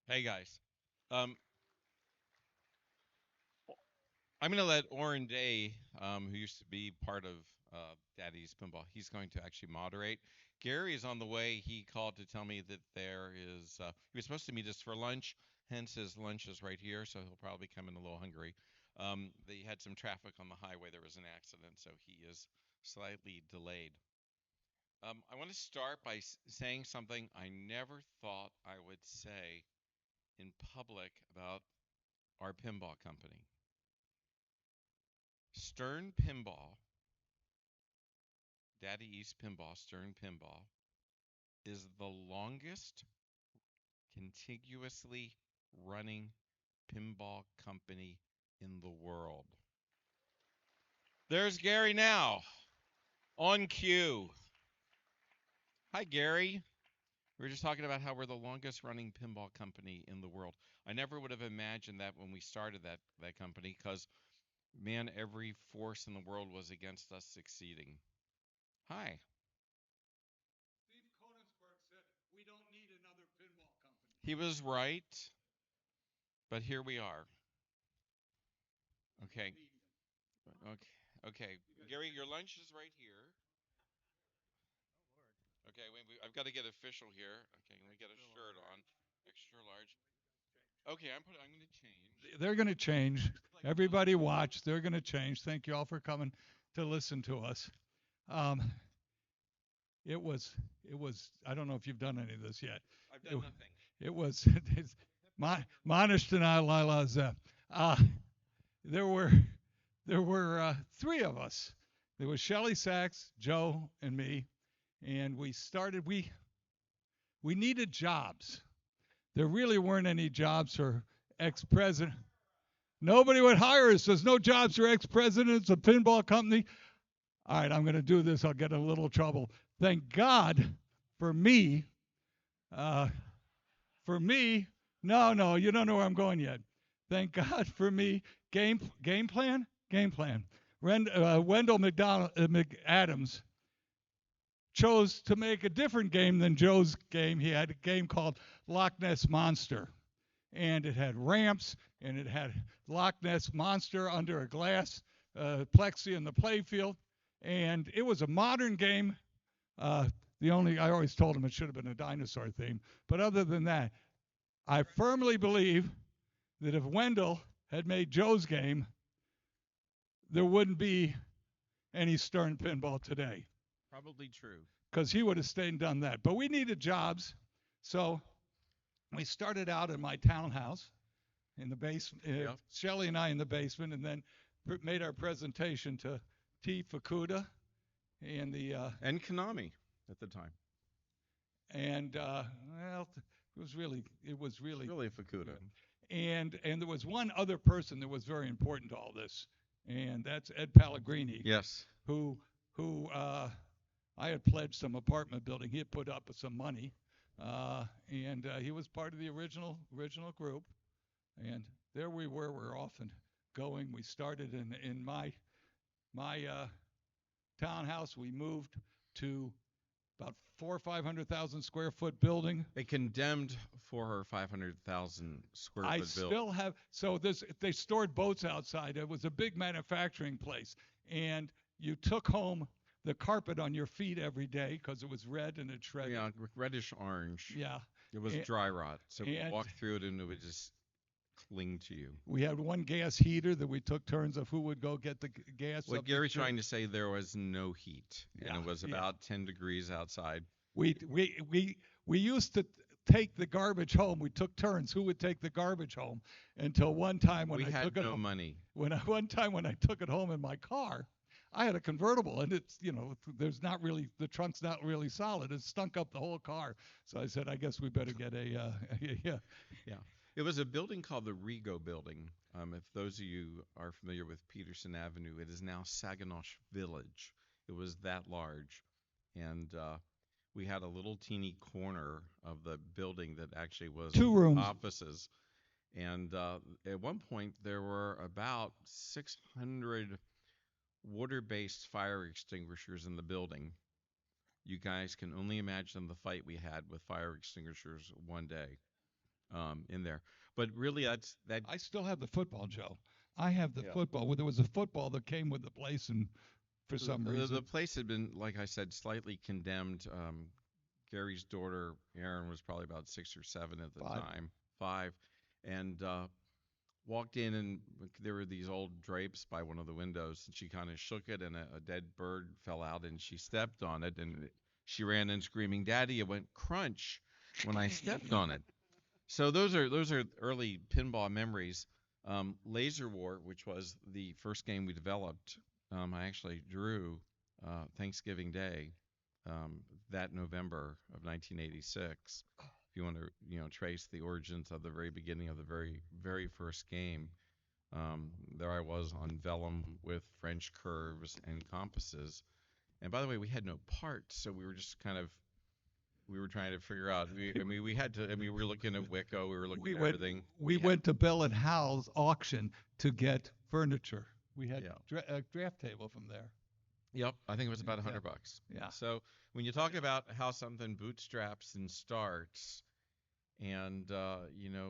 Hey guys, um, I'm going to let Oren Day, who used to be part of Data East Pinball, he's going to actually moderate. Gary is on the way. He called to tell me that there is, he was supposed to meet us for lunch, hence his lunch is right here, so he'll probably come in a little hungry. They had some traffic on the highway. There was an accident, so he is slightly delayed. I want to start by saying something I never thought I would say in public about our pinball company. Stern Pinball, Daddy East Pinball, Stern Pinball, is the longest contiguously running pinball company in the world. There's Gary now, on cue. Hi, Gary. We were just talking about how we're the longest running pinball company in the world. I never would have imagined that when we started that company because, man, every force in the world was against us succeeding. Hi. He was right, but here we are. Okay. Okay. Okay. Gary, your lunch is right here. Okay, I've got to get official here. Okay, let me get a shirt on. Extra large. Okay, I'm going to change. They're going to change. Everybody watch. They're going to change. Thank you all for coming to listen to us. Um, it was, it was. I don't know if you've done any of this yet. I've It, done nothing. it was. Manish and Lila Zep. Uh, there were, there were three of us. There was Shelly Sachs, Joe, and me, and we started. We needed jobs. There really weren't any jobs for ex-president. Nobody would hire us. There's no jobs for ex-presidents of pinball company. All right, I'm going to do this. I'll get in a little trouble. Thank God for me. Uh, for me, no, you don't know where I'm going yet. Thank God for me. Game plan. Wendell McAdams chose to make a different game than Joe's game. He had a game called Loch Ness Monster, and it had ramps, and it had Loch Ness Monster under a glass plexi in the playfield, and it was a modern game. Uh, the only I always told him it should have been a dinosaur theme, but other than that, I firmly believe that if Wendell had made Joe's game, there wouldn't be any Stern pinball today Probably true. because he would have stayed and done that. But we needed jobs, so we started out in my townhouse in the basement. Yep. Shelly and I in the basement, and then made our presentation to T. Fukuda and the And Konami at the time. and well, it was really Really Fukuda. good. And there was one other person that was very important to all this, and that's Ed Pellegrini, Yes. who I had pledged some apartment building. He had put up some money, and he was part of the original group. And there we were. We're off and going. We started in my townhouse. We moved to about 400,000 or 500,000 square foot building. A condemned 400,000 or 500,000 square I foot building. still have they stored boats outside. It was a big manufacturing place, and you took home the carpet on your feet every day because it was red and it shredded. Yeah, reddish orange. Yeah. It was And, dry rot. So we and walked through it and it would just cling to you. we had one gas heater that we took turns of who would go get the gas. What up Gary's the trying to say, there was no heat, and Yeah, it was yeah. about 10 degrees outside. We used to take the garbage home. We took turns who would take the garbage home until one time when We I had took it no home, money. one time when I took it home in my car, I had a convertible, and it's there's not really the trunk's not really solid. It stunk up the whole car. So I said, I guess we better get a yeah. Yeah. It was a building called the Rego Building. If those of you are familiar with Peterson Avenue, it is now Saginaw Village. It was that large. And we had a little teeny corner of the building that actually was 2 rooms. offices. And at one point, there were about 600 water-based fire extinguishers in the building. You guys can only imagine the fight we had with fire extinguishers one day. in there. But really, that's that. I still have the football, Joe. I have the Yeah. football. Well, there was a football that came with the place, and for some The reason, place had been, like I said, slightly condemned. Gary's daughter, Erin, was probably about 6 or 7 at the 5. time, 5, and walked in, and there were these old drapes by one of the windows, and she kind of shook it, and a dead bird fell out, and she stepped on it, and she ran in screaming, "Daddy!" It went crunch when I stepped on it. So those are early pinball memories. Laser War, which was the first game we developed, I actually drew Thanksgiving Day, that November of 1986. If you want to, trace the origins of the very beginning of the very first game, there I was on vellum with French curves and compasses. And by the way, we had no parts, so we were just kind of we were trying to figure out. I mean, we had to. I mean, we were looking at Wicco. We were looking we at went everything. we Yeah. went to Bell and Howell's auction to get furniture. We had Yeah. a draft table from there. Yep. I think it was about a Yeah, hundred bucks. yeah. So when you talk about how something bootstraps and starts, and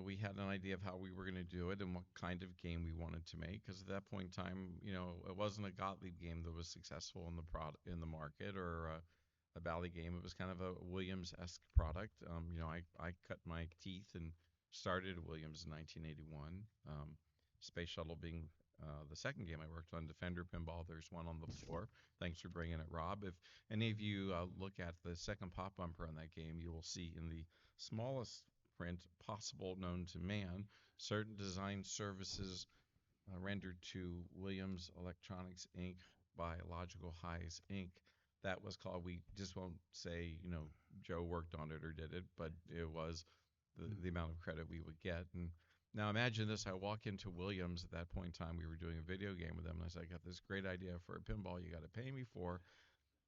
we had an idea of how we were going to do it and what kind of game we wanted to make, because at that point in time, it wasn't a Gottlieb game that was successful in the in the market, or a Bally game. It was kind of a Williams-esque product. I cut my teeth and started at Williams in 1981. Space Shuttle being the second game I worked on, Defender Pinball. There's one on the floor. Thanks for bringing it, Rob. If any of you look at the second pop bumper on that game, you will see in the smallest print possible known to man, certain design services rendered to Williams Electronics Inc. by Logical Highs Inc. That was called, we just won't say, Joe worked on it or did it, but it was the amount of credit we would get. And now imagine this, I walk into Williams at that point in time, we were doing a video game with them, and I said, I got this great idea for a pinball you got to pay me for.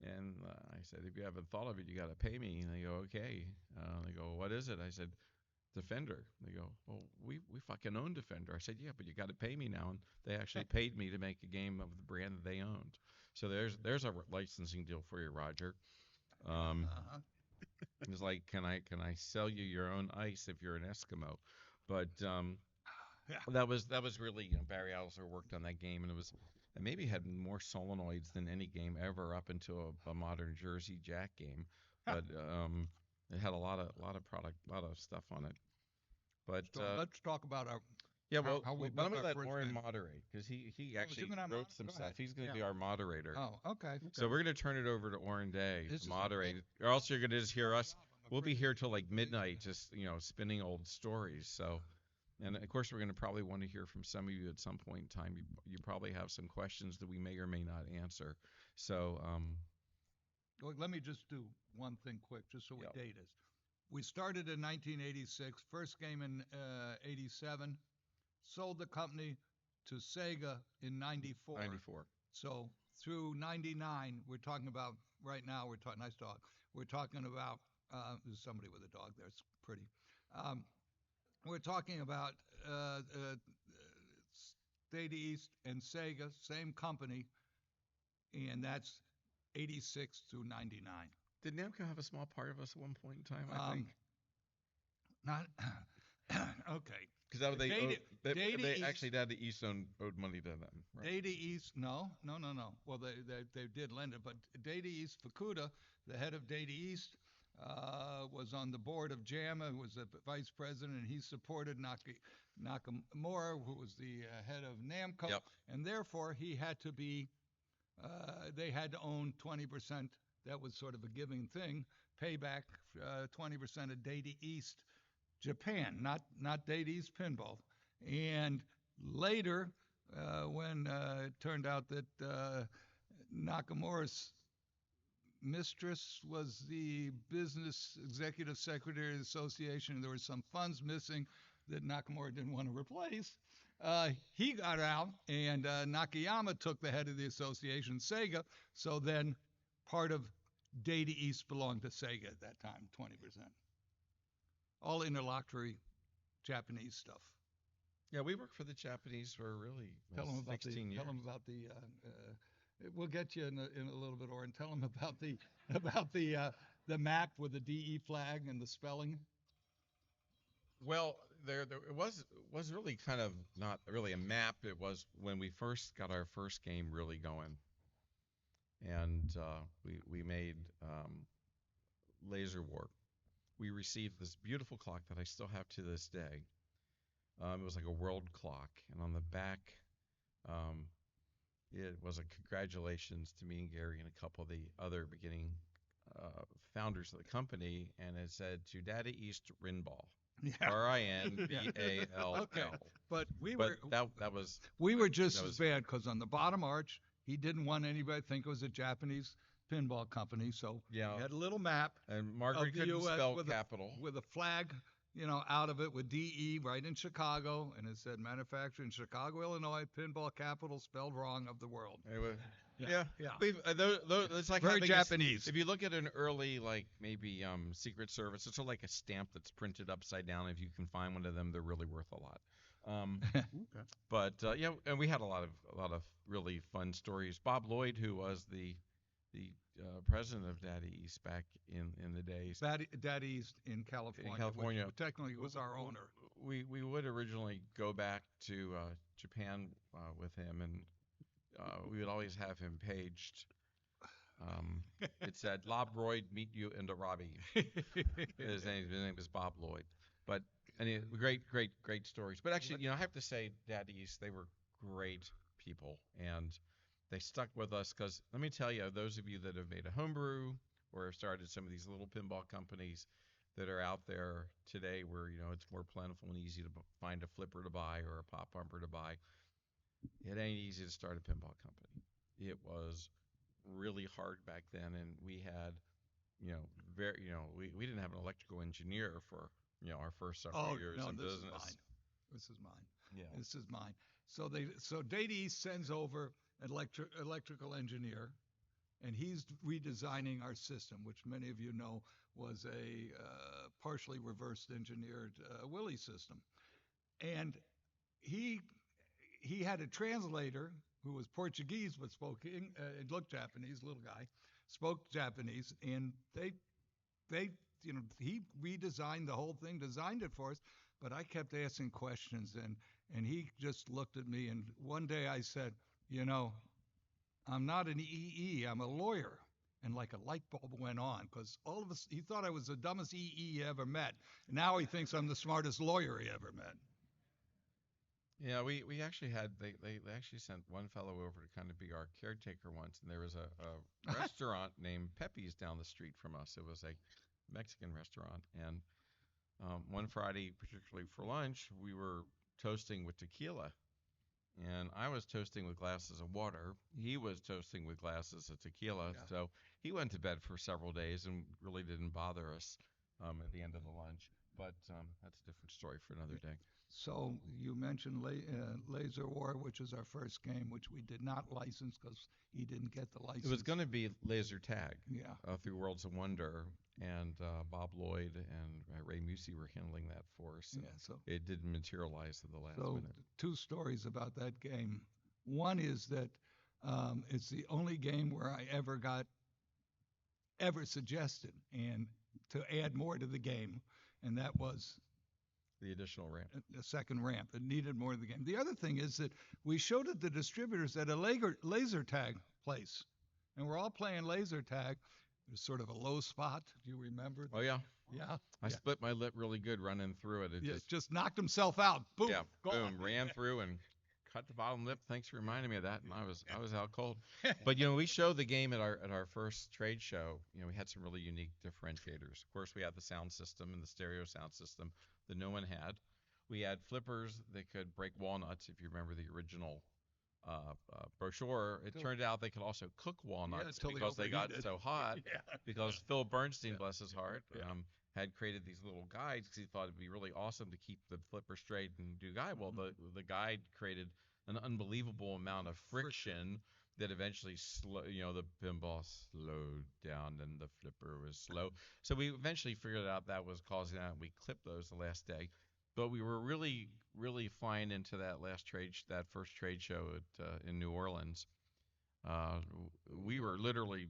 And I said, if you haven't thought of it, you got to pay me. And they go, okay. They go, what is it? I said, Defender. They go, well, we fucking own Defender. I said, yeah, but you got to pay me now. And they actually paid me to make a game of the brand that they owned. So there's a licensing deal for you, Roger. Um, Uh-huh. it's like, can I sell you your own ice if you're an Eskimo? But Yeah. that was really, Barry Alzer worked on that game, and it maybe had more solenoids than any game ever up until a modern Jersey Jack game. But it had a lot of product, a lot of stuff on it. But So let's talk about our yeah, how we why don't built we our let first Oren game. moderate, because he Oh, is actually he gonna wrote some go stuff. ahead. He's going to be Yeah. our moderator. Oh, okay. So we're going to turn it over to Oren Day This to is moderate, a- or else you're going to just hear us. I'm We'll be afraid here it's till like a big midnight, thing. just spinning old stories. So, and of course, we're going to probably want to hear from some of you at some point in time. You probably have some questions that we may or may not answer. So, Well, let me just do one thing quick, just so we Yep. date this. We started in 1986, first game in 87, sold the company to Sega in 94. 94. So through 99, we're talking about, right now, we're talking, nice dog, we're talking about, there's somebody with a dog there, it's pretty. Um, we're talking about Data East and Sega, same company, and that's 86 through 99. Did Namco have a small part of us at one point in time? I Um, think Not okay. because that they Data- Data they East- actually Data East owed money to them. Right? Data East, no. Well, they did lend it, but Data East Fukuda, the head of Data East, was on the board of JAMA, was the vice president, and he supported Nakamura, who was the head of Namco, Yep. and therefore he had to be. They had to own 20%. That was sort of a giving thing. Pay back 20% of Data East Japan, not Data East Pinball. And later, when it turned out that Nakamura's mistress was the business executive secretary of the association, and there were some funds missing that Nakamura didn't want to replace. He got out, and Nakayama took the head of the association, Sega. So then part of Data East belonged to Sega at that time, 20%. All interlocutory Japanese stuff. Yeah, we worked for the Japanese for really Tell them about 16 years. Tell them about the. We'll get you in a little bit, Oren. Tell them about the map with the DE flag and the spelling. Well, there it was really kind of not really a map. It was when we first got our first game really going, and we made Laser War. We received this beautiful clock that I still have to this day. It was like a world clock, and on the back, um, it was a congratulations to me and Gary and a couple of the other beginning uh, founders of the company, and it said to Data East Rinball, Yeah. Rinball. Okay. But But that was we were that just as was bad because on the bottom arch, he didn't want anybody to think it was a Japanese pinball company. So yeah. he had a little map And of Margaret the couldn't U.S. spell with capital. a flag, out of it with DE right in Chicago, and it said manufactured in Chicago, Illinois, pinball capital spelled wrong of the world. It was, Yeah, yeah, yeah. it's like Very having Japanese. if you look at an early like maybe Secret Service, it's sort of like a stamp that's printed upside down. If you can find one of them, they're really worth a lot. Um, Okay. but yeah, and we had a lot of really fun stories. Bob Lloyd, who was the president of Daddy East back in the days Daddy's in California, in California, which technically was our owner. we would originally go back to Japan with him, and we would always have him paged. It said, "Lob Royd, meet you in the Robbie." His name is Bob Lloyd. But anyway, great stories. But actually, I have to say, Daddies, they were great people, and they stuck with us because let me tell you, those of you that have made a homebrew or have started some of these little pinball companies that are out there today, where it's more plentiful and easy to find a flipper to buy or a pop bumper to buy. It ain't easy to start a pinball company. It was really hard back then, and we had, very, we didn't have an electrical engineer for, our first several Oh years no, in this is business. mine. This is mine. Yeah. This is mine. So Data East sends over an electrical engineer, and he's redesigning our system, which many of you know was a partially reversed engineered Willie system. And he he had a translator who was Portuguese but spoke it looked Japanese, little guy, spoke Japanese, and they he redesigned the whole thing, designed it for us. But I kept asking questions, and he just looked at me. And one day I said, you know, I'm not an EE, I'm a lawyer. And like a light bulb went on because all of us, he thought I was the dumbest EE he ever met. Now he thinks I'm the smartest lawyer he ever met. Yeah, we actually had they actually sent one fellow over to kind of be our caretaker once, and there was a restaurant named Pepe's down the street from us. It was a Mexican restaurant, and one Friday, particularly for lunch, we were toasting with tequila, and I was toasting with glasses of water. He was toasting with glasses of tequila. Yeah. So he went to bed for several days and really didn't bother us at the end of the lunch. But that's a different story for another day. So you mentioned Laser War, which is our first game, which we did not license because he didn't get the It was license. going to be laser tag Yeah. through Worlds of Wonder, and Bob Lloyd and Ray Musey were handling that for us. And Yeah. So it didn't materialize at the last so minute. two stories about that game. One is that it's the only game where I ever suggested and to add more to the game, and that was The additional ramp. a second ramp. It needed more of the game. The other thing is that we showed it to distributors at a laser tag place, and we're all playing laser tag. There's sort of a low spot. Do you remember? Oh yeah, Yeah. I Yeah. split my lip really good running through it. It Yeah, just just knocked himself out. Boom. yeah, Gone. boom, ran through and cut the bottom lip. Thanks for reminding me of that. And I was out cold. But we showed the game at our first trade show. We had some really unique differentiators. Of course, we had the sound system and the stereo sound system that no one had. We had flippers that could break walnuts. If you remember the original brochure, it turned out they could also cook walnuts till they because they got overheated. so hot. Yeah. Because Phil Bernstein, Yeah. bless his heart, Yeah. had created these little guides because he thought it'd be really awesome to keep the flipper straight and do guide. Well, the guide created an unbelievable amount of friction that eventually the pinball slowed down and the flipper was slow. So we eventually figured out that was causing that, and we clipped those the last day. But we were really, really flying into that first trade show in New Orleans. We were literally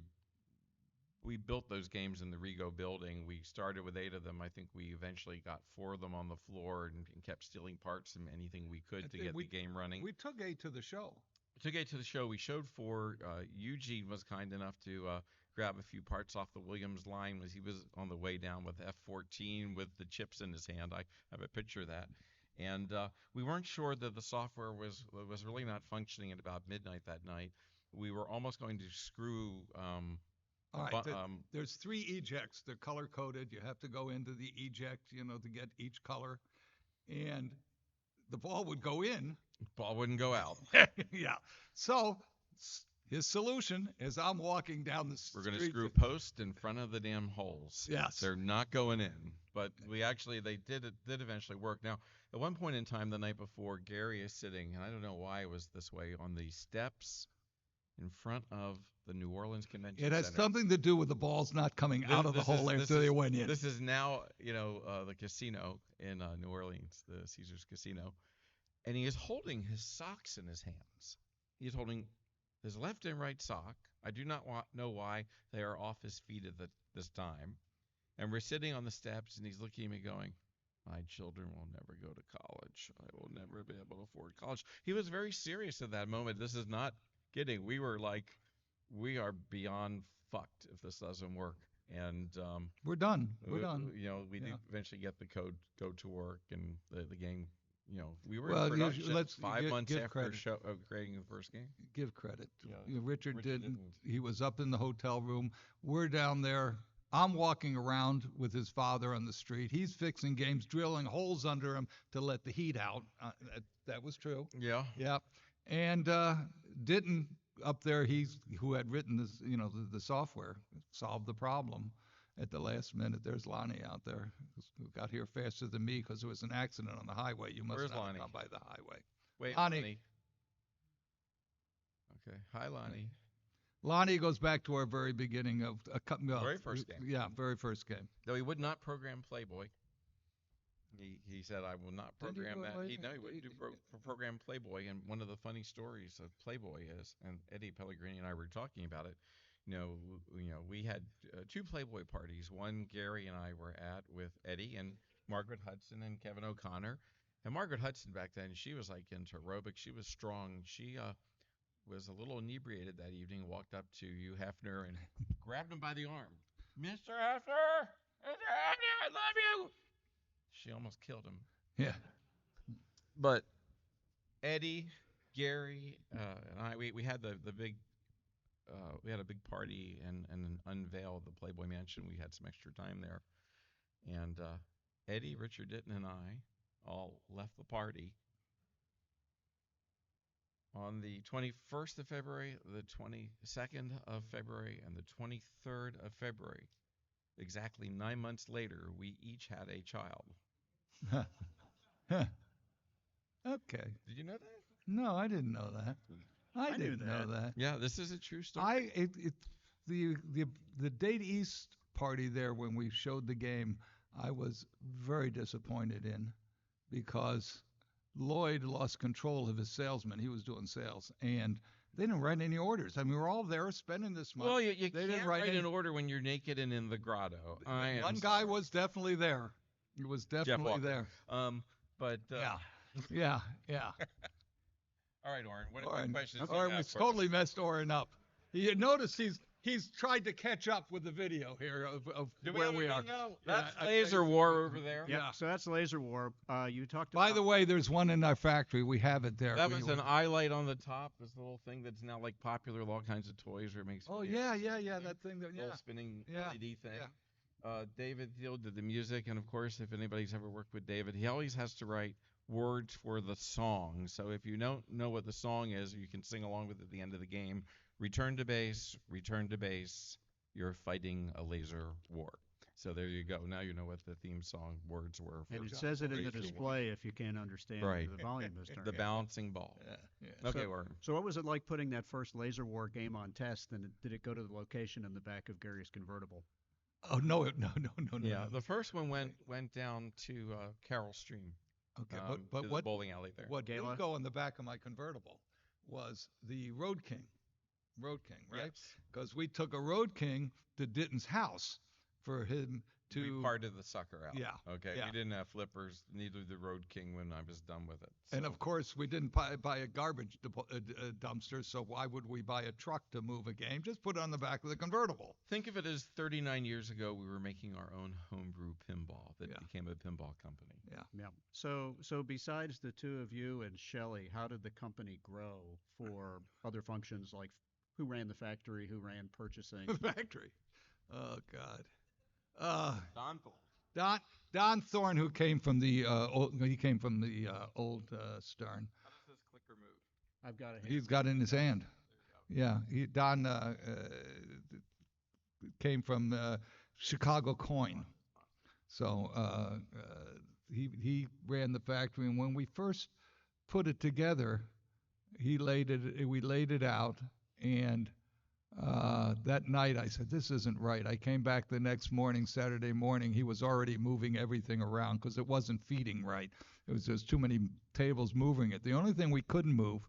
we built those games in the Rego building. We started with 8 of them. I think we eventually got 4 of them on the floor and kept stealing parts and anything we could to get the game running. We took 8 to the show. Took 8 to the show. We showed 4. Eugene was kind enough to grab a few parts off the Williams line as he was on the way down with F-14 with the chips in his hand. I have a picture of that. And we weren't sure that the software was really not functioning at about midnight that night. We were almost going to screw. All right, there's 3 ejects. They're color coded. You have to go into the eject, to get each color, and the ball would go in. Ball wouldn't go out. Yeah. So his solution is I'm walking down the street. We're going to screw posts in front of the damn holes. Yes. They're not going in. But they did eventually work. Now, at one point in time the night before, Gary is sitting, and I don't know why it was this way, on the steps in front of the New Orleans Convention Center. It has something to do with the balls not coming out of the hole after they went in. This is now, the casino in New Orleans, the Caesars Casino. And he is holding his socks in his hands. He is holding his left and right sock. I do not know why they are off his feet at this time. And we're sitting on the steps, and he's looking at me going, my children will never go to college. I will never be able to afford college. He was very serious at that moment. This is not kidding. We were like, we are beyond fucked if this doesn't work. And we're done. We're done. We did eventually get the code go to work, and the game. We were in production 5 months after creating the first game. Give credit. Richard didn't. He was up in the hotel room. We're down there. I'm walking around with his father on the street. He's fixing games, drilling holes under him to let the heat out. That was true. Yeah. Yeah. And didn't up there, who had written this, the software, solved the problem at the last minute. There's Lonnie out there who got here faster than me because there was an accident on the highway. You must not have gone by the highway. Wait, Lonnie. Okay. Hi, Lonnie. Lonnie goes back to our very beginning of very first game. Yeah, very first game. Though he would not program Playboy. He said, I will not program that. He wouldn't program Playboy. And one of the funny stories of Playboy is, and Eddie Pellegrini and I were talking about it, we had 2 Playboy parties. One Gary and I were at with Eddie and Margaret Hudson and Kevin O'Connor. And Margaret Hudson back then, she was like into aerobics. She was strong. She was a little inebriated that evening, walked up to Hugh Hefner and grabbed him by the arm. Mr. Hefner! Mr. Hefner, I love you! She almost killed him. Yeah. But Eddie, Gary, and I, we had the big, we had a big party and unveiled the Playboy Mansion. We had some extra time there. And Eddie, Richard Ditton, and I all left the party on the 21st of February, the 22nd of February, and the 23rd of February. Exactly 9 months later, we each had a child. Okay. Did you know that? No, I didn't know that. I didn't know that. Yeah, this is a true story. The Data East party there when we showed the game, I was very disappointed in because Lloyd lost control of his salesman. He was doing sales, and they didn't write any orders. I mean, we're all there spending this money. Well, you can't write an order when you're naked and in the grotto. One guy was definitely there. He was definitely there. But yeah. All right, Oren. What questions? Oren was totally messed Oren up. You notice he's tried to catch up with the video here of where we are. That's Laser War over there. Yeah, so that's Laser War. You talked about... By the way, there's one in our factory. We have it there. That was an eye light on the top. This little thing that's now like popular with all kinds of toys where it makes. Oh yeah. That thing. Little spinning LED thing. Yeah. David Thiel did the music, and of course, if anybody's ever worked with David, he always has to write words for the song. So if you don't know what the song is, you can sing along with it at the end of the game. Return to base, you're fighting a laser war. So there you go. Now you know what the theme song words were. And it says it in the display if you can't understand the volume is turned. The balancing ball. Yeah. Okay, so what was it like putting that first Laser War game on test, and did it go to the location in the back of Gary's convertible? Oh, no. Yeah, the first one went down to Carroll Stream. Okay, but what bowling alley there? What did go in the back of my convertible was the Road King. Road King, right? Yes. Because we took a Road King to Ditton's house for him We to. parted the sucker out. Yeah. Okay. Yeah. We didn't have flippers. Neither did the Road King when I was done with it. And So- of course, we didn't buy a garbage dumpster, so why would we buy a truck to move a game? Just put it on the back of the convertible. think of it as 39 years ago, we were making our own homebrew pinball that Yeah. became a pinball company. Yeah. So besides the two of you and Shelley, how did the company grow for other functions like who ran the factory, who ran purchasing? The factory. Oh God. Uh, Don Don Thorne, who came from the old Stern. How does this clicker move? I've got a He's got it in his hand. Yeah, Don came from Chicago Coin, so he ran the factory. And when we first put it together, we laid it out, and that night I said, this isn't right. I came back the next morning, Saturday morning. He was already moving everything around because it wasn't feeding right. There's too many tables moving it. The only thing we couldn't move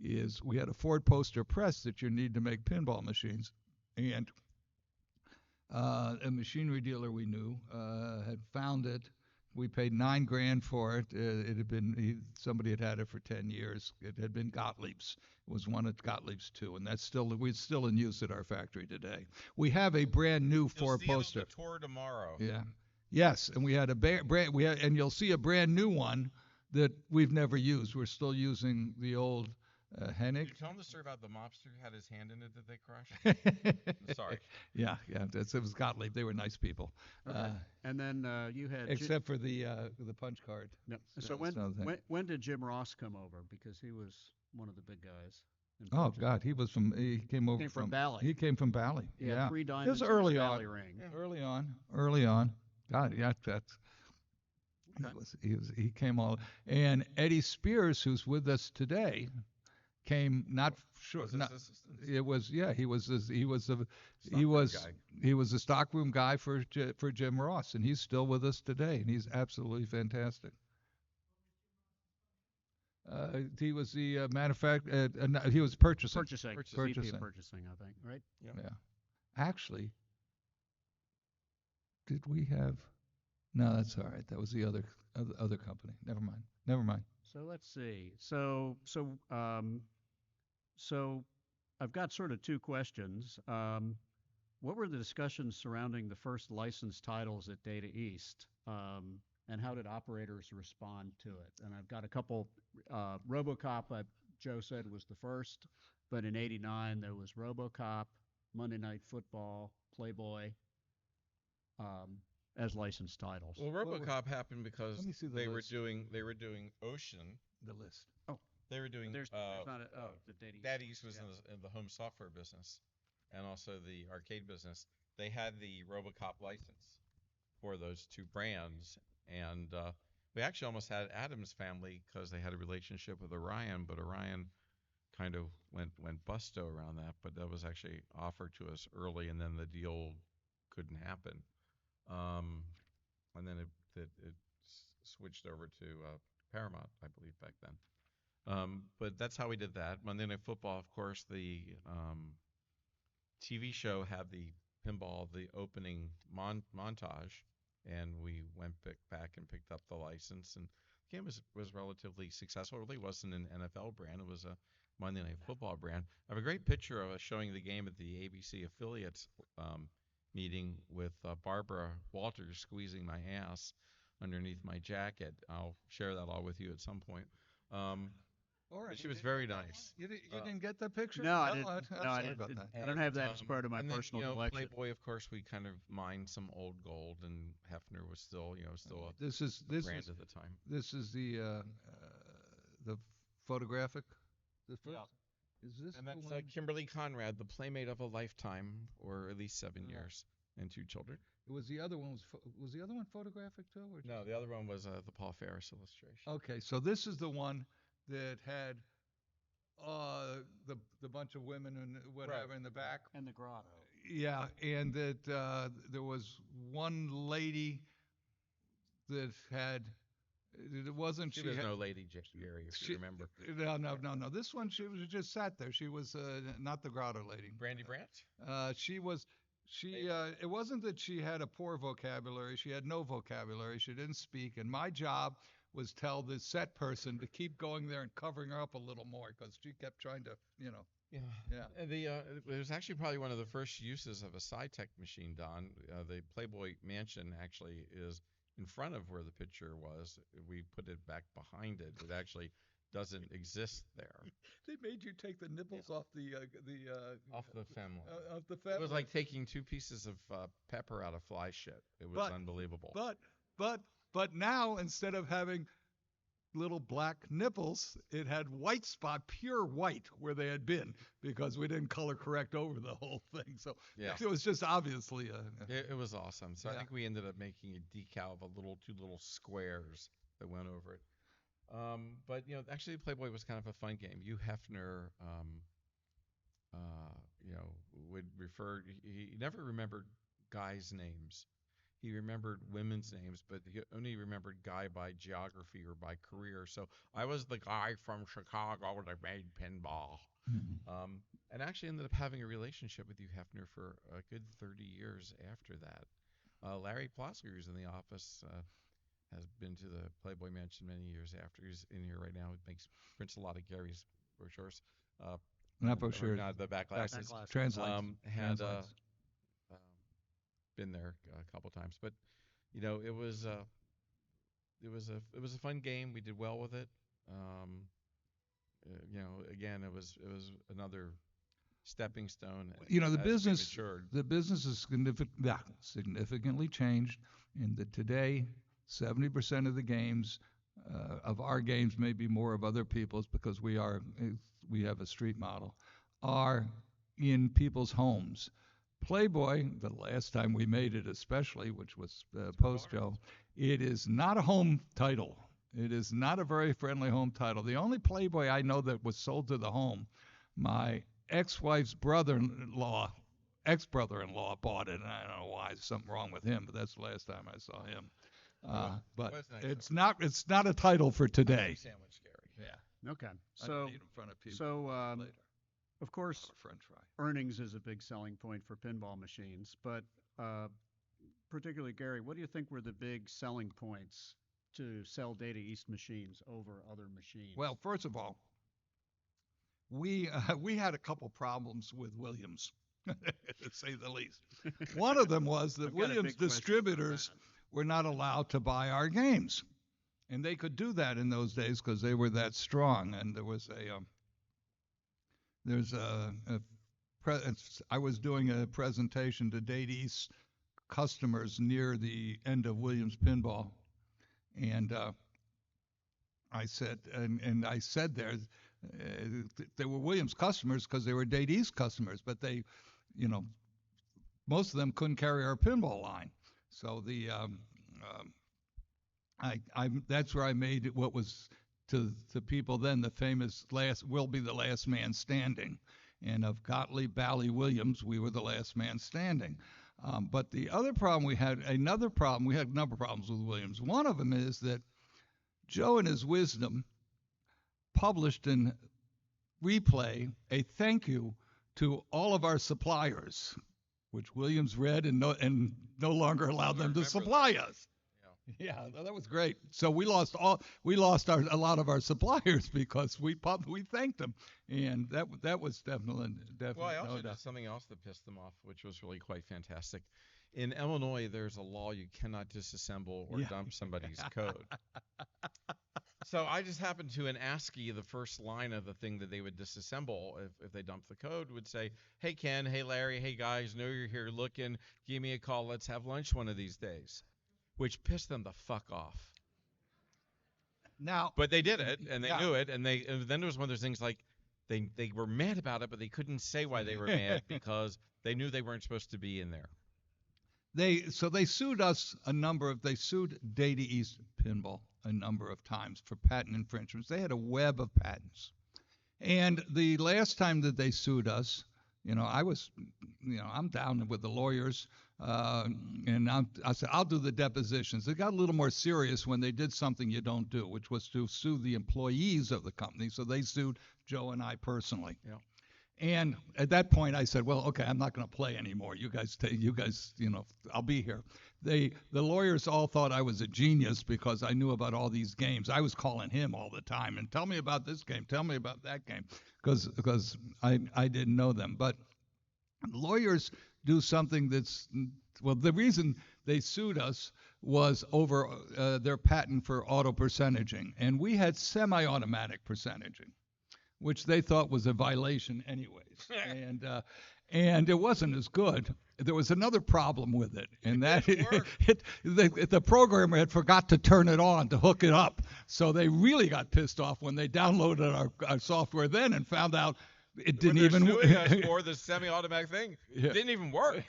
is we had a Ford poster press that you need to make pinball machines. And a machinery dealer we knew had found it. We paid $9,000 for it. It had been somebody had it for 10 years. It had been Gottlieb's. It was one at Gottlieb's too, and it's still in use at our factory today. We have a brand new Ford poster. You'll see it on the tour tomorrow. Yeah. Yes, and we had and you'll see a brand new one that we've never used. We're still using the old Hennig. Did you tell them the story about the mobster who had his hand in it that they crushed? Sorry. Yeah, it was Gottlieb. They were nice people. Okay. And then you had Except for the punch card. No. So when did Jim Ross come over? Because he was one of the big guys. Oh God, he came from Bally. He came from Bally. Yeah. 3 diamonds. It was early on. Bally ring. Yeah. Early on. God, yeah, that's. He came all, and Eddie Spears, who's with us today, came not sure. Was Not, assistant? it was he was a stockroom guy for Jim Ross, and he's still with us today, and he's absolutely fantastic. He was the he was purchasing. Purchasing. VP Purchasing. of purchasing, I think. Right. Yeah. Actually, did we have? No, that's all right. That was the other company. Never mind. So let's see. So I've got sort of two questions. What were the discussions surrounding the first licensed titles at Data East? And how did operators respond to it? And I've got a couple. RoboCop, Joe said, was the first, but in '89 there was RoboCop, Monday Night Football, Playboy, as licensed titles. Well, RoboCop happened because Let me see the they list. were doing Ocean. The list. They were doing There's not the Data East. Data East was in the home software business and also the arcade business. They had the RoboCop license for those two brands, and we actually almost had Adam's family because they had a relationship with Orion, but Orion kind of went busto around that. But that was actually offered to us early, and then the deal couldn't happen. And then it switched over to Paramount, I believe, back then. But that's how we did that. Monday Night Football, of course, the TV show had the pinball, the opening montage, and we went back and picked up the license. And the game was relatively successful. It really wasn't an NFL brand. It was a Monday Night Football brand. I have a great picture of us showing the game at the ABC affiliates meeting with Barbara Walters squeezing my ass underneath my jacket. I'll share that all with you at some point. She was very nice. You didn't get that picture? No, I didn't. I'm No, I sorry didn't. about that. I don't have that as part of my and then, personal collection. Playboy, of course, we kind of mined some old gold, and Hefner was still a This is brand at the time. This is the photographic. Is this And the that's one? Kimberly Conrad, the playmate of a lifetime, or at least 7 years, and 2 children. It was the other one. Was the other one photographic too? Or No, the other one was the Paul Ferris illustration. Okay, so this is the one that had the bunch of women and whatever Right. in the back. And the grotto. Yeah, and that there was one lady that had It wasn't. She was no Lady Gary, if you remember. No. This one, she was just sat there. She was not the grotto lady. Brandy Brandt? She was. It wasn't that she had a poor vocabulary. She had no vocabulary. She didn't speak. And my job was tell the set person to keep going there and covering her up a little more because she kept trying to, Yeah. Yeah. And it was actually probably one of the first uses of a Cytec machine, Don. The Playboy Mansion actually is in front of where the picture was. We put it back behind it. It actually doesn't exist there. They made you take the nipples off the Off the fem. of the It fem. was like taking 2 pieces of pepper out of fly shit. It was unbelievable. But now instead of having little black nipples, it had white spot, pure white where they had been because we didn't color correct over the whole thing. So Yeah. it was just obviously It was awesome. So I Yeah. think we ended up making a decal of two little squares that went over it. But actually, Playboy was kind of a fun game. Hugh Hefner, would refer. He never remembered guys' names. He remembered women's names, but he only remembered guy by geography or by career. So I was the guy from Chicago that made pinball. And actually ended up having a relationship with Hugh Hefner for a good 30 years after that. Larry Plosker, who's in the office, has been to the Playboy Mansion many years after. He's in here right now. He prints a lot of Gary's brochures. not brochures, Not the back glasses. translates. Had Translates. been there a couple times, but it was a fun game. We did well with it. Again, it was another stepping stone. The as we business matured. the business is significantly changed in that today 70% of the games of our games, maybe more of other people's because we have a street model, are in people's homes. Playboy, the last time we made it especially, which was post Joe, it is not a home title. It is not a very friendly home title. The only Playboy I know that was sold to the home, my ex-wife's ex-brother-in-law bought it, and I don't know why. There's something wrong with him, but that's the last time I saw him. But it's not a title for today. Sandwich, Gary. Yeah. Okay. I don't eat in front of people later. Of course, Or French fry. earnings is a big selling point for pinball machines, but particularly Gary, what do you think were the big selling points to sell Data East machines over other machines? Well, first of all, we had a couple problems with Williams, to say the least. One of them was that I've got a Williams big question distributors about were not allowed to buy our games, and they could do that in those days because they were that strong. And there was I was doing a presentation to Data East customers near the end of Williams Pinball, and I said there they were Williams customers because they were Data East customers, but they, most of them couldn't carry our pinball line. So that's where I made it what was to the people then the famous will be the last man standing. And of Gottlieb, Bally, Williams, we were the last man standing. But the other problem we had a number of problems with Williams. One of them is that Joe in his wisdom published in Replay a thank you to all of our suppliers, which Williams read and no longer allowed them to supply us. Yeah, that was great. So we lost a lot of our suppliers because we thanked them, and that was definitely. Well, I also did something else that pissed them off, which was really quite fantastic. In Illinois, there's a law you cannot disassemble or dump somebody's code. So I just happened to, in ASCII, the first line of the thing that they would disassemble if they dumped the code would say, "Hey Ken, hey Larry, hey guys, know you're here looking. Give me a call. Let's have lunch one of these days." Which pissed them the fuck off. Now, but they did it, and they knew it, and then there was one of those things like they were mad about it, but they couldn't say why they were mad because they knew they weren't supposed to be in there. They sued us they sued Data East Pinball a number of times for patent infringements. They had a web of patents. And the last time that they sued us, I'm down with the lawyers. And I said, I'll do the depositions. It got a little more serious when they did something you don't do, which was to sue the employees of the company. So they sued Joe and I personally. Yeah. And at that point, I said, well, okay, I'm not going to play anymore. You guys, I'll be here. The lawyers all thought I was a genius because I knew about all these games. I was calling him all the time and tell me about this game, tell me about that game, because I didn't know them. But lawyers do something that's, well, the reason they sued us was over their patent for auto percentaging. And we had semi-automatic percentaging, which they thought was a violation anyways. And it wasn't as good. There was another problem with it, and that the programmer had forgot to turn it on to hook it up. So they really got pissed off when they downloaded our software then and found out it didn't even work. For the semi-automatic thing, it didn't even work.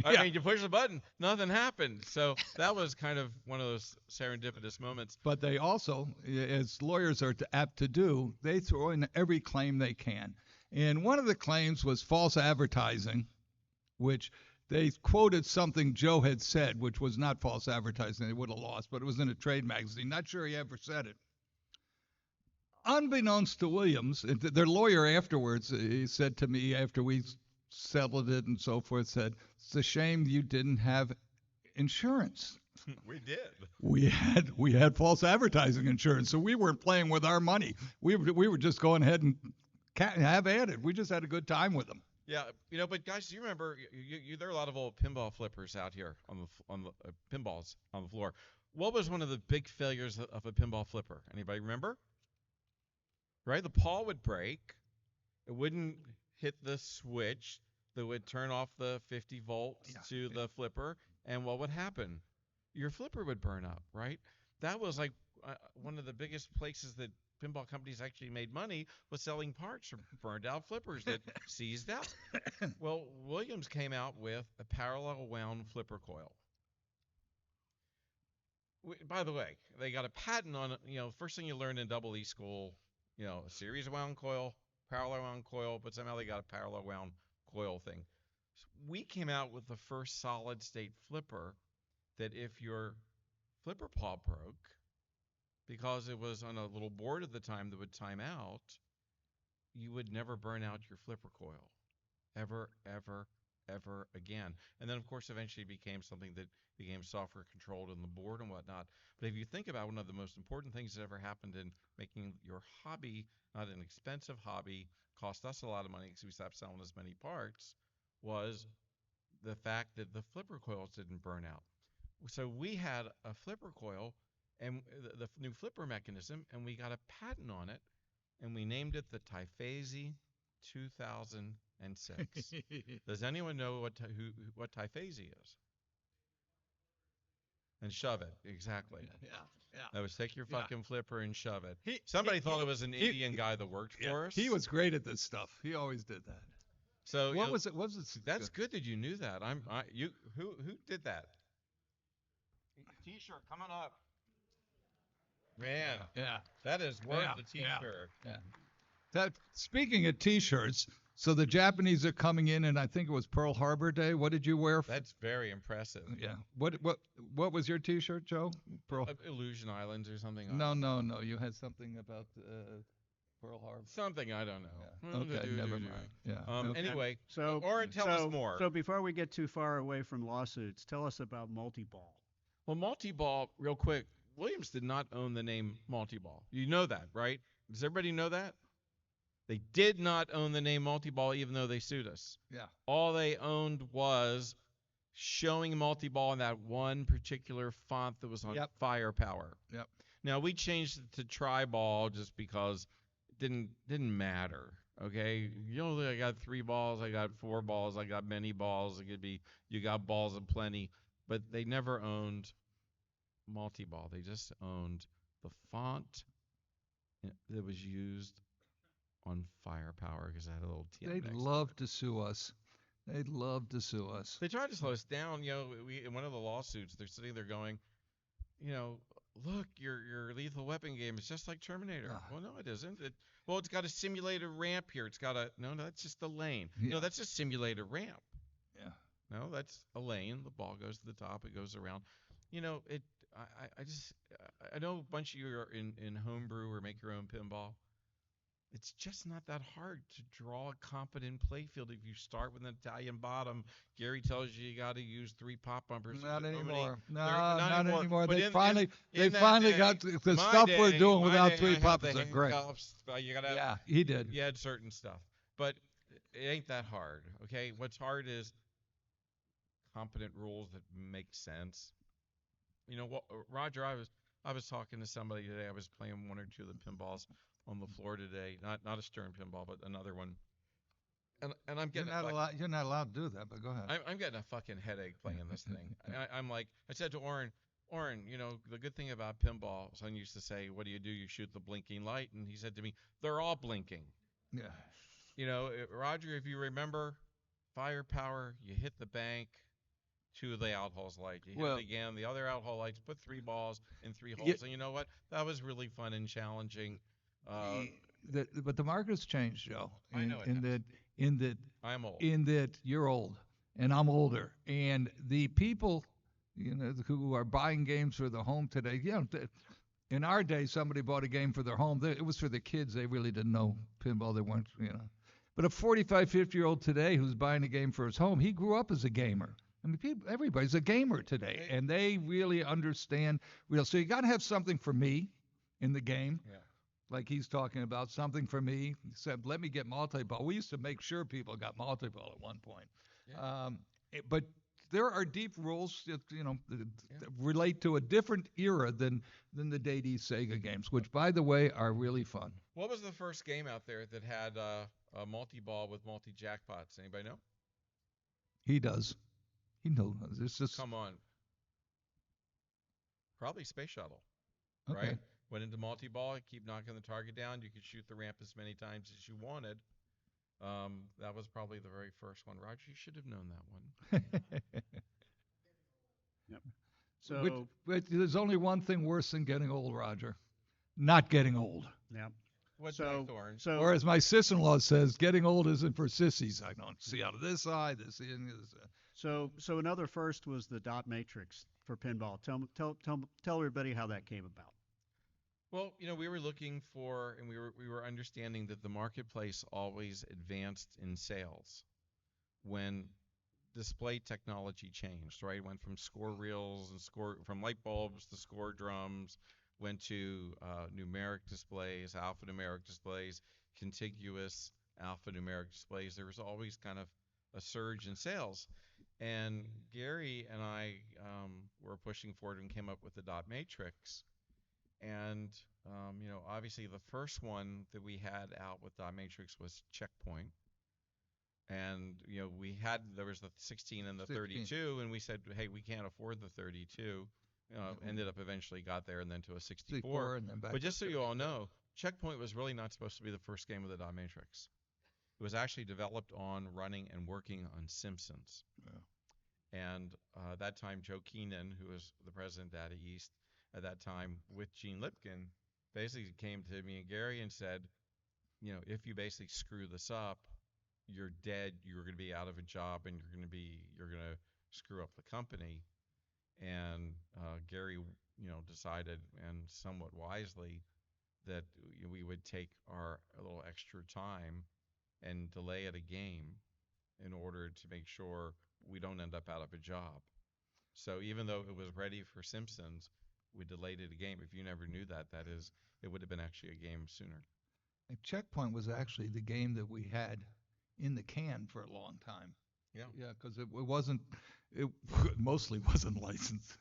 I mean, you push the button, nothing happened. So that was kind of one of those serendipitous moments. But they also, as lawyers are apt to do, they throw in every claim they can. And one of the claims was false advertising, which they quoted something Joe had said, which was not false advertising. They would have lost, but it was in a trade magazine. Not sure he ever said it. Unbeknownst to Williams, their lawyer afterwards, he said to me after we settled it and so forth, said, it's a shame you didn't have insurance. We did. We had false advertising insurance, so we weren't playing with our money. We were just going ahead and have at it. We just had a good time with them. Yeah, but guys, do you remember? There are a lot of old pinball flippers out here on the pinballs on the floor. What was one of the big failures of a pinball flipper? Anybody remember? Right, the paw would break. It wouldn't hit the switch that would turn off the 50 volts to the flipper, and what would happen? Your flipper would burn up, right? That was like one of the biggest places that pinball companies actually made money was selling parts from burned out flippers that seized out. Well, Williams came out with a parallel wound flipper coil. By the way, they got a patent on it. First thing you learn in Double E school, a series wound coil, parallel wound coil, but somehow they got a parallel wound coil thing. So we came out with the first solid state flipper that if your flipper paw broke, because it was on a little board at the time that would time out, you would never burn out your flipper coil. Ever, ever, ever again. And then, of course, eventually became something that became software controlled on the board and whatnot. But if you think about one of the most important things that ever happened in making your hobby not an expensive hobby, cost us a lot of money because we stopped selling as many parts, was the fact that the flipper coils didn't burn out. So we had a flipper coil and the new flipper mechanism, and we got a patent on it, and we named it the Typhase 2006. Does anyone know what Typhase is? And shove it, exactly. Yeah. That was take your fucking flipper and shove it. Somebody thought it was an Indian guy that worked for us. He was great at this stuff. He always did that. So what was it? What was it? That's good that you knew that. Who did that? T-shirt coming up. Man, that is worth the T-shirt. Yeah. Speaking of T-shirts, so the Japanese are coming in, and I think it was Pearl Harbor Day. What did you wear? That's very impressive. Yeah. What was your T-shirt, Joe? Illusion Islands or something. No. You had something about Pearl Harbor. Something I don't know. Yeah. Okay, never mind. Yeah. Anyway, so tell us more. So before we get too far away from lawsuits, tell us about multi-ball. Well, multi-ball, real quick. Williams did not own the name multi-ball. You know that, right? Does everybody know that? They did not own the name multi-ball, even though they sued us. Yeah. All they owned was showing multi-ball in that one particular font that was on Firepower. Yep. Now we changed it to Tri-Ball just because it didn't matter. Okay, I got 3 balls, I got 4 balls, I got many balls. It could be you got balls of plenty, but they never owned multi-ball. They just owned the font that was used on Firepower because I had a little TM. They'd love to sue us. They'd love to sue us. They tried to slow us down. In one of the lawsuits, they're sitting there going, look, your Lethal Weapon game is just like Terminator. Well, no, it isn't. It's got a simulated ramp here. No, that's just the lane. Yeah. No, that's a simulated ramp. Yeah. No, that's a lane. The ball goes to the top. It goes around. You know, it. I just I know a bunch of you are in homebrew or make your own pinball. It's just not that hard to draw a competent playfield if you start with an Italian bottom. Gary tells you got to use 3 pop bumpers. Not How many? anymore. No, Not not anymore. anymore. But They in finally, they in that finally day, got the my stuff we're day, doing my without day, three I had the puppets are great. handcuffs. You gotta have, Yeah, he did. you had certain stuff, but it ain't that hard. Okay, what's hard is competent rules that make sense. You know what, Roger? I was talking to somebody today. I was playing one or two of the pinballs on the floor today. Not a Stern pinball, but another one. And I'm You're getting not like allowed. You're not allowed to do that. But go ahead. I'm getting a fucking headache playing this thing. I'm like, I said to Oren, you know, the good thing about pinball, son used to say, what do? You shoot the blinking light. And he said to me, they're all blinking. Yeah. You know, Roger, if you remember, firepower, you hit the bank, 2 of the outholes light. You hit Well, it again, the other outhole lights, put 3 balls in 3 yeah, holes. And you know what? That was really fun and challenging. Uh, but the market's changed, Joe. I know it In has. that, in that, I'm old. in that you're old and I'm older, and the people, who are buying games for the home today, in our day, somebody bought a game for their home. It was for the kids. They really didn't know pinball. They weren't. But a 45, 50-year-old today who's buying a game for his home, he grew up as a gamer. I mean, everybody's a gamer today, and they really understand. So you got to have something for me in the game, Yeah. like he's talking about, something for me. He said, let me get multi-ball. We used to make sure people got multi-ball at one point. Yeah. But there are deep rules that, Yeah. that relate to a different era than the Data East Sega games, which, by the way, are really fun. What was the first game out there that had a multi-ball with multi-jackpots? Anybody know? He does. He knows. It's just Come on. Probably Space Shuttle, okay. right? Went into multi-ball, keep knocking the target down. You could shoot the ramp as many times as you wanted. That was probably the very first one. Roger, you should have known that one. Yep. But, So, but there's only one thing worse than getting old, Roger. Not getting old. yeah. What's So, that, Orange? so Or as my sister-in-law says, getting old isn't for sissies. I don't see out of this eye, this in. So another first was the dot matrix for pinball. Tell everybody how that came about. Well, you know, we were looking for, and we were understanding that the marketplace always advanced in sales when display technology changed. Right, went from score reels and from light bulbs to score drums, went to numeric displays, alphanumeric displays, contiguous alphanumeric displays. There was always kind of a surge in sales. And Gary and I were pushing forward and came up with the dot matrix. And obviously the first one that we had out with dot matrix was Checkpoint. And there was the 16 and the 32, and we said, hey, we can't afford the 32. Ended up eventually got there and then to a 64. And then back But just so you all know, Checkpoint was really not supposed to be the first game of the dot matrix. It was actually developed on running and working on Simpsons. Yeah. And that time, Joe Keenan, who was the president of Data East at that time, with Gene Lipkin, basically came to me and Gary and said, if you basically screw this up, you're dead. You're going to be out of a job, and you're going to screw up the company. And Gary, decided, and somewhat wisely, that we would take a little extra time and delay at a game in order to make sure we don't end up out of a job. So even though it was ready for Simpsons, we delayed it a game. If you never knew that, it would have been actually a game sooner. And Checkpoint was actually the game that we had in the can for a long time. Yeah. Yeah, because it mostly wasn't licensed.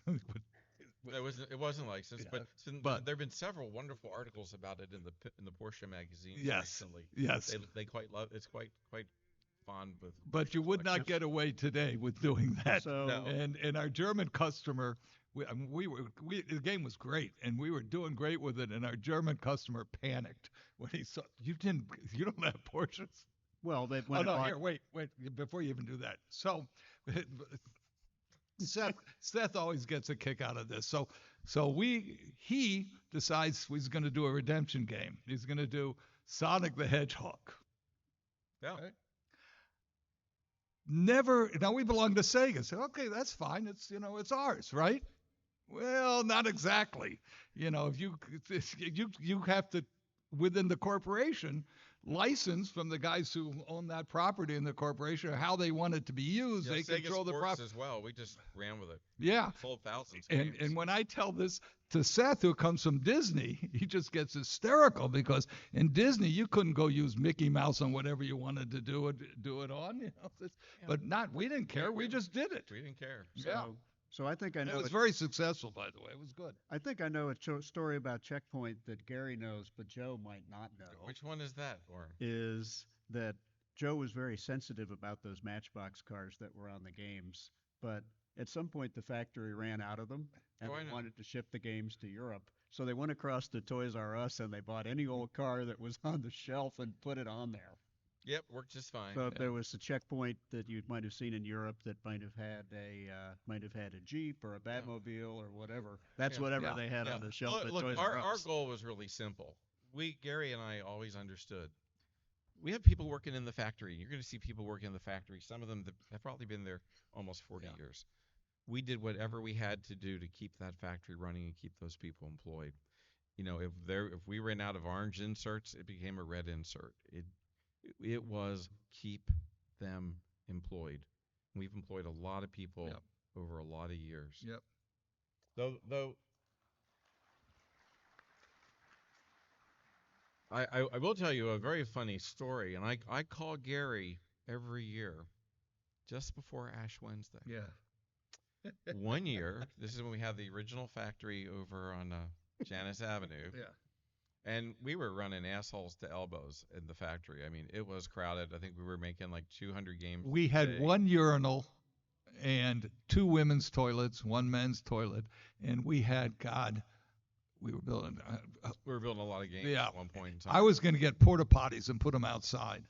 It wasn't licensed, Yeah, but there have been several wonderful articles about it in the Porsche magazine recently. Yes. They quite love. It's quite fond with. But you would not get away today with doing that. So, No. And our German customer, the game was great, and we were doing great with it. And our German customer panicked when he saw you don't have Porsches. well, they Oh went. no! Here, wait! Before you even do that, so Seth always gets a kick out of this. So he decides he's going to do a redemption game. He's going to do Sonic the Hedgehog. Yeah. Right? never. Now we belong to Sega. So okay, that's fine. It's ours, right? Well, not exactly. If you have to, within the corporation, license from the guys who own that property in the corporation how they want it to be used. Yeah, They Sega control the Sports property. as well. We just ran with it. Yeah. Sold thousands of And games. and when I tell this to Seth, who comes from Disney, he just gets hysterical because in Disney you couldn't go use Mickey Mouse on whatever you wanted to do it on. But we didn't care. We just did it. We didn't care. Yeah. So I think I know It was very successful, by the way. It was good. I think I know a story about Checkpoint that Gary knows, but Joe might not know. Which one is that, Warren? Is that Joe was very sensitive about those Matchbox cars that were on the games, but at some point the factory ran out of them and they wanted to ship the games to Europe. So they went across to Toys R Us and they bought any old car that was on the shelf and put it on there. Yep, worked just fine. So if there was a Checkpoint that you might have seen in Europe that might have had a Jeep or a Batmobile or whatever, that's whatever they had on the shelf at Look, Toys our R Us. goal was really simple. Gary and I always understood. We have people working in the factory. You're going to see people working in the factory. Some of them have probably been there almost 40 years. We did whatever we had to do to keep that factory running and keep those people employed. If we ran out of orange inserts, it became a red insert. It was keep them employed. We've employed a lot of people over a lot of years. Yep. Though I will tell you a very funny story, and I call Gary every year just before Ash Wednesday. Yeah. One year, this is when we had the original factory over on Janice Avenue. Yeah. And we were running assholes to elbows in the factory. I mean, it was crowded. I think we were making like 200 games. We had one urinal and 2 women's toilets, 1 men's toilet, and we had we were building. We were building a lot of games at one point in time. I was going to get porta potties and put them outside.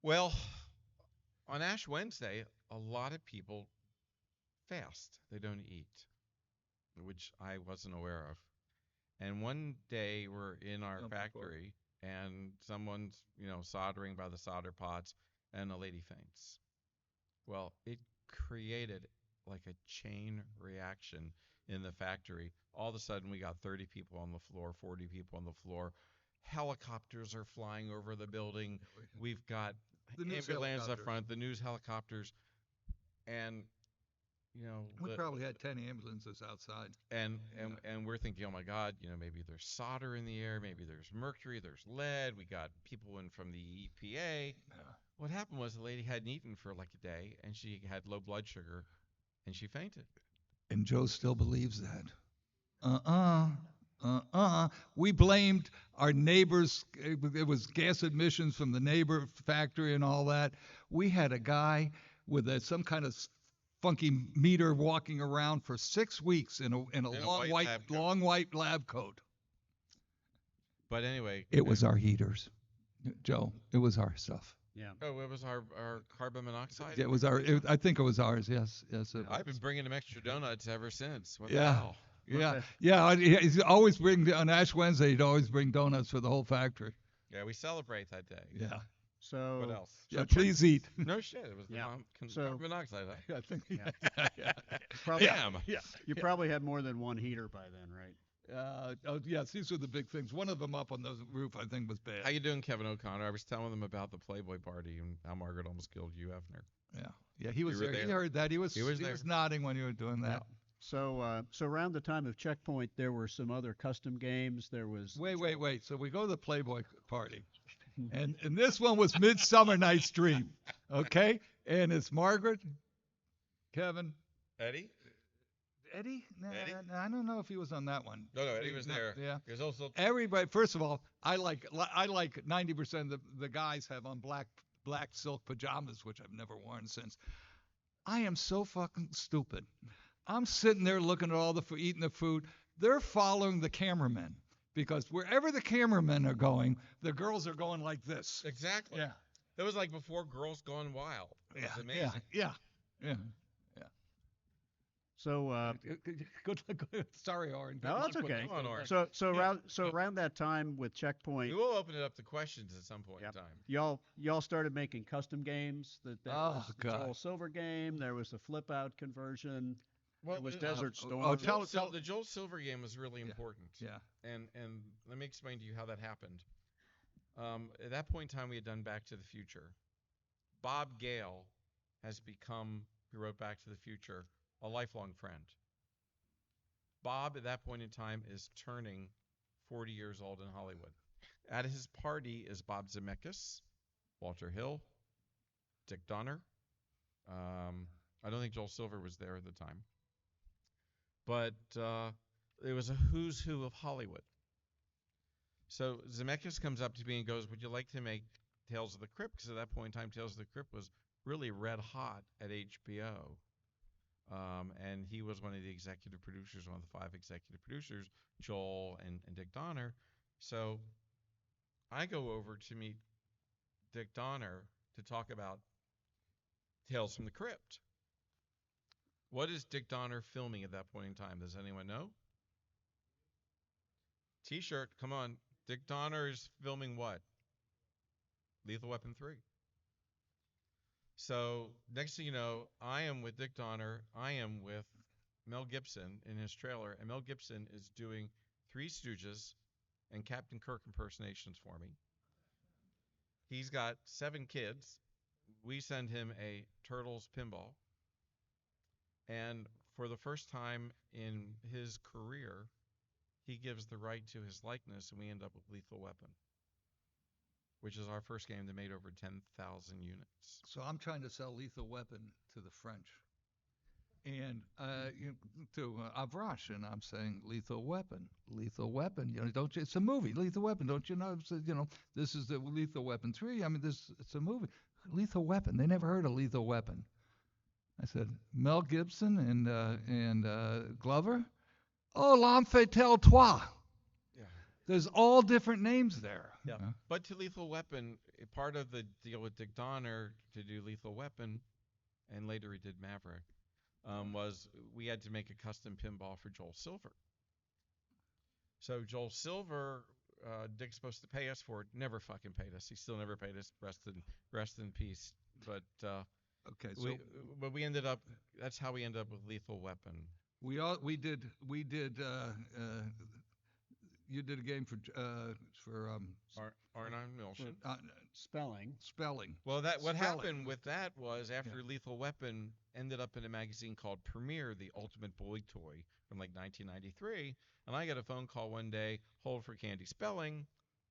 Well, on Ash Wednesday, a lot of people fast. They don't eat, which I wasn't aware of. And one day we're in our factory and someone's, soldering by the solder pots and a lady faints. Well, it created like a chain reaction in the factory. All of a sudden we got 30 people on the floor, 40 people on the floor. Helicopters are flying over the building. We've got ambulance up front, the news helicopters, and we probably had 10 ambulances outside. And we're thinking, oh my God, maybe there's solder in the air, maybe there's mercury, there's lead. We got people in from the EPA. Yeah. What happened was the lady hadn't eaten for like a day, and she had low blood sugar, and she fainted. And Joe still believes that. We blamed our neighbors. It was gas emissions from the neighbor factory and all that. We had a guy with some kind of funky meter walking around for 6 weeks in a long white lab coat. But anyway, it was our heaters, Joe. It was our stuff. Yeah. Oh, it was our carbon monoxide. It was I think it was ours. Yes. I've been bringing him extra donuts ever since. What the hell? Yeah. He's always on Ash Wednesday. He'd always bring donuts for the whole factory. Yeah, we celebrate that day. Yeah. So what else? Yeah, please eat. No shit. It was carbon monoxide. I think. You probably had more than one heater by then, right? Yes, these were the big things. One of them up on the roof, I think, was bad. How you doing, Kevin O'Connor? I was telling them about the Playboy party and how Margaret almost killed Hugh Hefner. Yeah, he was there. He heard that. He was nodding when you were doing that. So around the time of Checkpoint, there were some other custom games. There was wait. So we go to the Playboy party, and this one was Midsummer Night's Dream, okay? And it's Margaret, Kevin, Eddie. Eddie? Eddie? I don't know if he was on that one. No, Eddie was there. Yeah. He was also everybody. First of all, I like 90% of the guys have on black silk pajamas, which I've never worn since. I am so fucking stupid. I'm sitting there looking at all the food, eating the food. They're following the cameramen because wherever the cameramen are going, the girls are going like this. Exactly. Yeah. It was like before Girls Gone Wild. It was amazing. Yeah. So Good luck. Sorry, Oren. Good no, luck that's with okay. this. Come on, Oren. Around that time with Checkpoint, We will open it up to questions at some point yep, in time. y'all started making custom games. There Oh, was the God. Joel Silver game. There was the Flip Out conversion. Well, there was it- Desert oh, Storm. oh, tell- The Joel Silver game was really important. Yeah. And let me explain to you how that happened. At that point in time, we had done Back to the Future. Bob Gale has become, who wrote Back to the Future, a lifelong friend. Bob, at that point in time, is turning 40 years old in Hollywood. At his party is Bob Zemeckis, Walter Hill, Dick Donner. I don't think Joel Silver was there at the time. But it was a who's who of Hollywood. So Zemeckis comes up to me and goes, "Would you like to make Tales of the Crypt?" Because at that point in time, Tales of the Crypt was really red hot at HBO. And he was one of the executive producers, one of the 5 executive producers, Joel and Dick Donner. So I go over to meet Dick Donner to talk about Tales from the Crypt. What is Dick Donner filming at that point in time? Does anyone know? T-shirt, come on. Dick Donner is filming what? Lethal Weapon 3. So next thing you know, I am with Dick Donner. I am with Mel Gibson in his trailer, and Mel Gibson is doing Three Stooges and Captain Kirk impersonations for me. He's got 7 kids. We send him a Turtles pinball. And for the first time in his career, he gives the right to his likeness, and we end up with Lethal Weapon, which is our first game that made over 10,000 units. So I'm trying to sell Lethal Weapon to the French, and to Avrash, and I'm saying Lethal Weapon, Lethal Weapon. Don't you? It's a movie, Lethal Weapon. Don't you know? This is the Lethal Weapon 3. I mean, it's a movie, Lethal Weapon. They never heard of Lethal Weapon. I said Mel Gibson and Glover. Oh, l'homme fatale toi. Yeah. There's all different names there. Yeah. But to Lethal Weapon, part of the deal with Dick Donner to do Lethal Weapon, and later he did Maverick, was we had to make a custom pinball for Joel Silver. So Joel Silver, Dick's supposed to pay us for it. Never fucking paid us. He still never paid us. Rest in peace. But okay, so we ended up. That's how we ended up with Lethal Weapon. we did. You did a game for Arnon Milton. spelling. Well, what Spelling. happened with that was after Lethal Weapon ended up in a magazine called Premiere, the Ultimate Boy Toy, from like 1993, and I got a phone call one day, hold for Candy Spelling.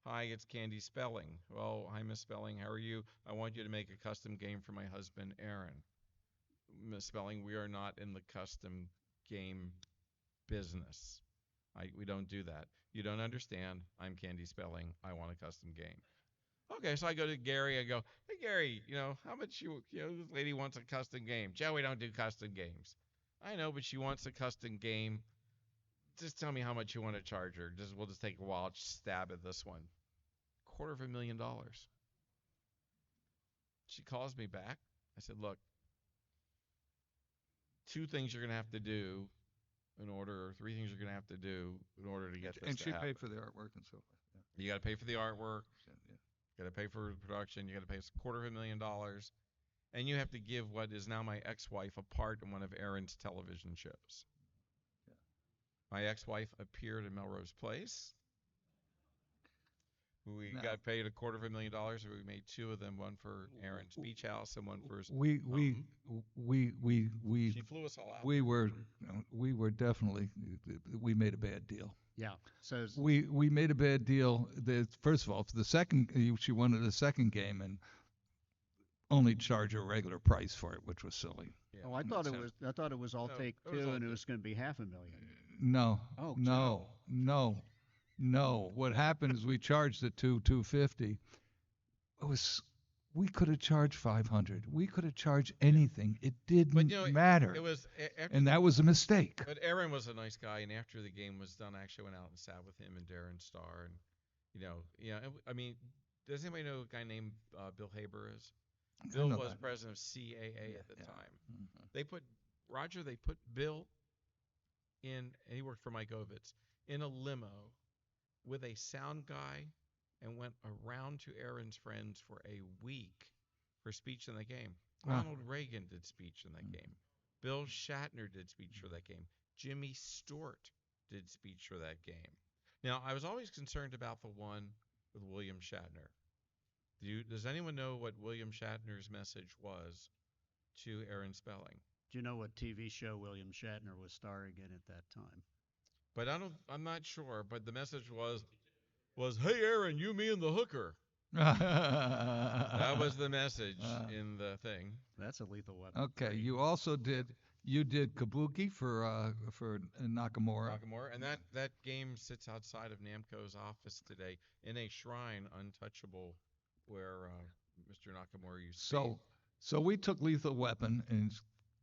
Hi, it's Candy Spelling. Well, hi, Miss Spelling. How are you? I want you to make a custom game for my husband, Aaron. Miss Spelling, we are not in the custom game business. We don't do that. You don't understand. I'm Candy Spelling. I want a custom game. Okay, so I go to Gary. I go, hey, Gary, how much this lady wants a custom game. Joe, we don't do custom games. I know, but she wants a custom game. Just tell me how much you want to charge her. We'll just take a wild stab at this one. $250,000. She calls me back. I said, look, 2 things you're going to have to do or 3 things you're going to have to do in order to get this and to she happen. paid for the artwork and so forth. Yeah. You got to pay for the artwork. Yeah. You got to pay for production. You got to pay $250,000. And you have to give what is now my ex-wife a part in one of Aaron's television shows. Yeah. My ex-wife appeared in Melrose Place. We Now- got paid $250,000. We made 2 of them, one for Aaron's beach house and one for his. We She flew us all out. we were definitely we made a bad deal. Yeah. So We made a bad deal. First of all, for the second, she wanted a second game and only charge a regular price for it, which was silly. Yeah. I thought it was all No, take it was 2, all and it take- was going to be $500,000. No, Oh, no. What happened is we charged the $250. We could have charged $500. We could have charged anything. It didn't matter. It was, and that was a mistake. but Aaron was a nice guy, and after the game was done, I actually went out and sat with him and Darren Starr, and I mean, does anybody know a guy named Bill Haber is? Bill was president of CAA at the time. Mm-hmm. They put Bill and he worked for Mike Ovitz, in a limo with a sound guy and went around to Aaron's friends for a week for speech in the game. Ah. Ronald Reagan did speech in that game. Bill Shatner did speech for that game. Jimmy Stewart did speech for that game. Now, I was always concerned about the one with William Shatner. Does anyone know what William Shatner's message was to Aaron Spelling? Do you know what TV show William Shatner was starring in at that time? But I'm not sure. But the message was Hey Aaron, you, me, and the hooker. That was the message in the thing. That's a Lethal Weapon. Okay, you did Kabuki for Nakamura. Nakamura, and that game sits outside of Namco's office today in a shrine untouchable where Mr. Nakamura used to be. So we took Lethal Weapon, and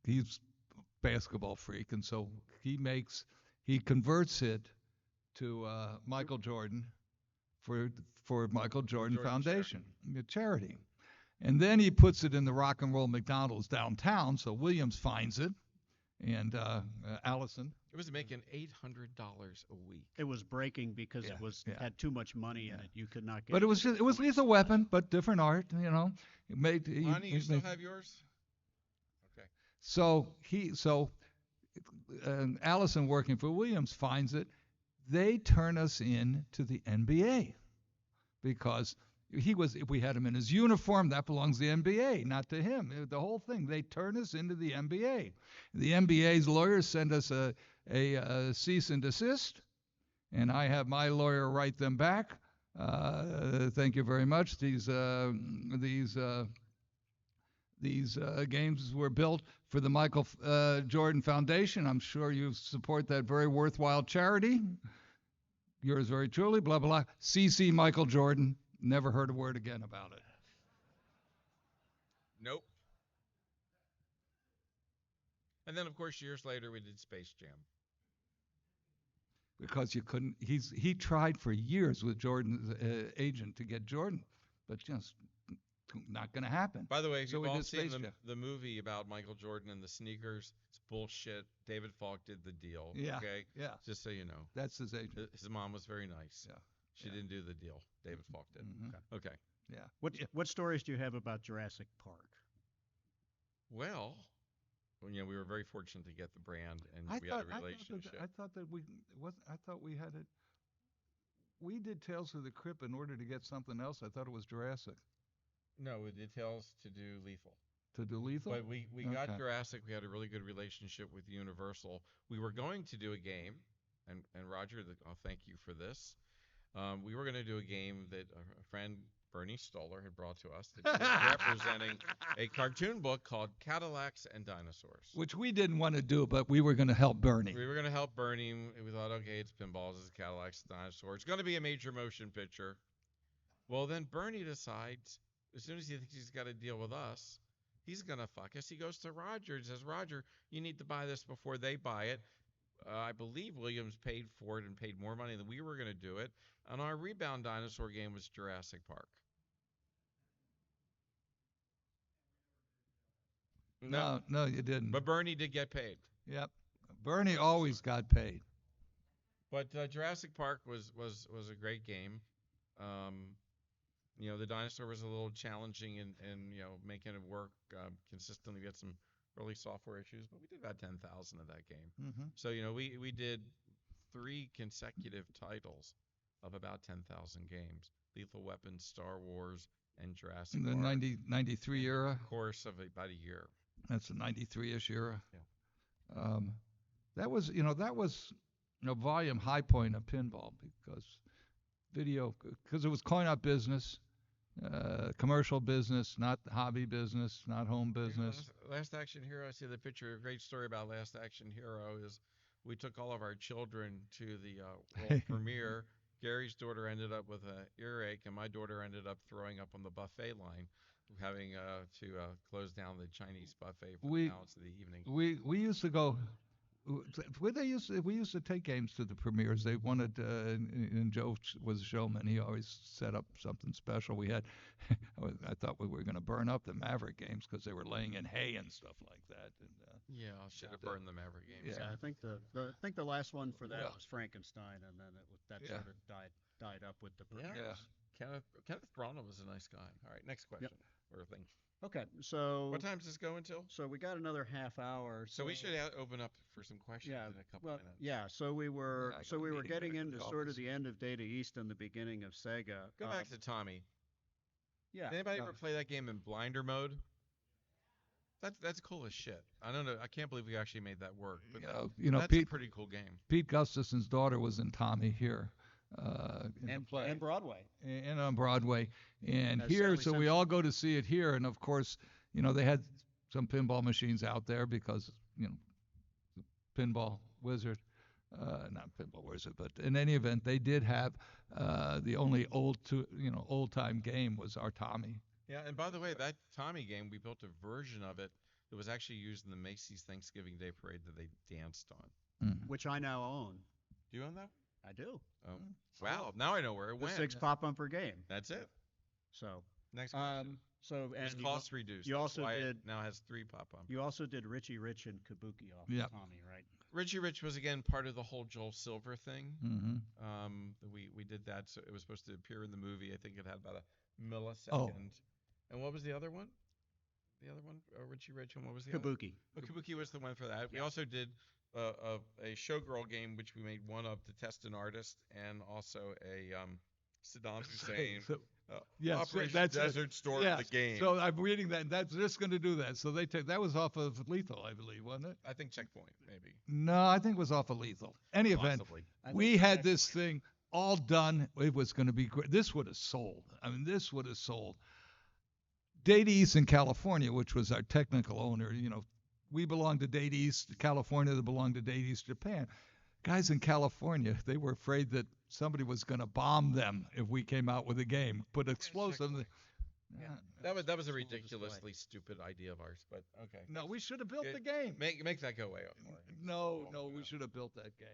he's a basketball freak, and so he converts it to Michael Jordan for Michael Jordan Foundation, a charity. And then he puts it in the Rock and Roll McDonald's downtown, so Williams finds it, and Allison. It was making $800 a week. It was breaking because Yeah, it was yeah. had too much money in it. You could not get. But it was Lethal Weapon, but different art, you know. Honey, you still have yours? Okay. So Allison, working for Williams, finds it. They turn us in to the NBA because if we had him in his uniform, that belongs to the NBA, not to him. The whole thing. They turn us into the NBA. The NBA's lawyers send us a cease and desist, and I have my lawyer write them back. Thank you very much. These games were built for the Michael Jordan Foundation. I'm sure you support that very worthwhile charity. Yours very truly, blah, blah, blah. CC Michael Jordan. Never heard a word again about it. Nope. And then, of course, years later, we did Space Jam. Because you couldn't, he tried for years with Jordan's agent to get Jordan, but just not going to happen. By the way, if So you've we all did seen Space Jam. the movie about Michael Jordan and the sneakers, it's bullshit. David Falk did the deal. Yeah, Okay? yeah. Just so you know. That's his agent. His mom was very nice. Yeah. She didn't do the deal. David Falk did. Mhm. Okay. Yeah. What stories do you have about Jurassic Park? Well, we were very fortunate to get the brand, and we had a relationship. I thought we had it. We did Tales of the Crypt in order to get something else. I thought it was Jurassic. No, we did Tales to do Lethal. To do Lethal? But we got Okay. Jurassic. We had a really good relationship with Universal. We were going to do a game, and Roger, I'll thank you for this. We were going to do a game that a friend, Bernie Stoller, had brought to us that was representing a cartoon book called Cadillacs and Dinosaurs. Which we didn't want to do, but we were going to help Bernie. We were going to help Bernie. We thought, okay, it's pinballs, it's Cadillacs, it's Dinosaurs. It's going to be a major motion picture. Well, then Bernie decides, as soon as he thinks he's got to deal with us, he's going to fuck us. He goes to Roger and says, Roger, you need to buy this before they buy it. I believe Williams paid for it and paid more money than we were going to do it. And our rebound dinosaur game was Jurassic Park. No, you didn't. But Bernie did get paid. Yep. Bernie always got paid. But Jurassic Park was a great game. The dinosaur was a little challenging in making it work consistently. We had some early software issues, but we did about 10,000 of that game. Mm-hmm. So we did 3 consecutive titles of about 10,000 games: Lethal Weapon, Star Wars, and Jurassic In the Park. 93 era. Course of about a year. That's the 93-ish era. Yeah. That was a volume high point of pinball because it was coin-op business, commercial business, not hobby business, not home business. Last Action Hero, I see the picture. A great story about Last Action Hero is we took all of our children to the world premiere. Gary's daughter ended up with an earache, and my daughter ended up throwing up on the buffet line, having to close down the Chinese buffet for the balance of the evening. We used to go. We used to take games to the premieres. They wanted, and Joe was a showman. He always set up something special. We had, I thought we were going to burn up the Maverick games because they were laying in hay and stuff like that. And Yeah, I should have The- burned the Maverick games. Yeah. I think the last one for that Yeah. was Frankenstein, and then that Yeah. sort of died up with the Yeah. purchase. Kenneth Branagh was a nice guy. All right, next question or thing. Okay, so What time does this go until? we got another half hour. So we should open up for some questions Yeah, in a couple well, minutes. yeah. So we were I got a meeting getting back at into the sort of office. the end of Data East and the beginning of Sega. Go back to Tommy. Yeah. Anybody ever play that game in blinder mode? That's cool as shit. I don't know. I can't believe we actually made that work. But that's a pretty cool game. Pete Gustafson's daughter was in Tommy here. In the and play. and Broadway. And on Broadway. And As here, Sally so we Simpson. all go to see it here. And of course, they had some pinball machines out there because, the pinball wizard, not pinball wizard, but in any event, they did have the only old time game was our Tommy. Yeah, and by the way, that Tommy game, we built a version of it that was actually used in the Macy's Thanksgiving Day Parade that they danced on. Which I now own. Do you own that? I do. Oh, wow. Now I know where it The went. 6 pop bumper game. That's it. So Next question. and Its cost reduced. you That's also why it did- now has 3 pop-up. you also did Richie Rich and Kabuki off Yep. of Tommy, right? Richie Rich was again part of the whole Joel Silver thing. Mm-hmm. We did that, so it was supposed to appear in the movie. I think it had about a millisecond. Oh. And what was the other one? The other one, Richie Rich, and what was the other? Kabuki. Oh, Kabuki was the one for that. We also did a showgirl game, which we made one of to test an artist, and also a Saddam Hussein Yes, Operation that's it. Desert Storm Yeah. the game. So I'm reading that. And that's just going to do that. So that was off of Lethal, I believe, wasn't it? I think Checkpoint, maybe. No, I think it was off of Lethal. Any event, Possibly. I think we it's had Checkpoint. this thing all done. It was going to be great. This would have sold. I mean, this would have sold. Data East in California, which was our technical owner, we belonged to Data East California that belonged to Data East Japan. Guys in California, they were afraid that somebody was going to bomb them if we came out with a game, put explosives. Yeah. That was a Full display. ridiculously stupid idea of ours, but okay. No, we should have built It- the game. Make that go away. No, we should have built that game.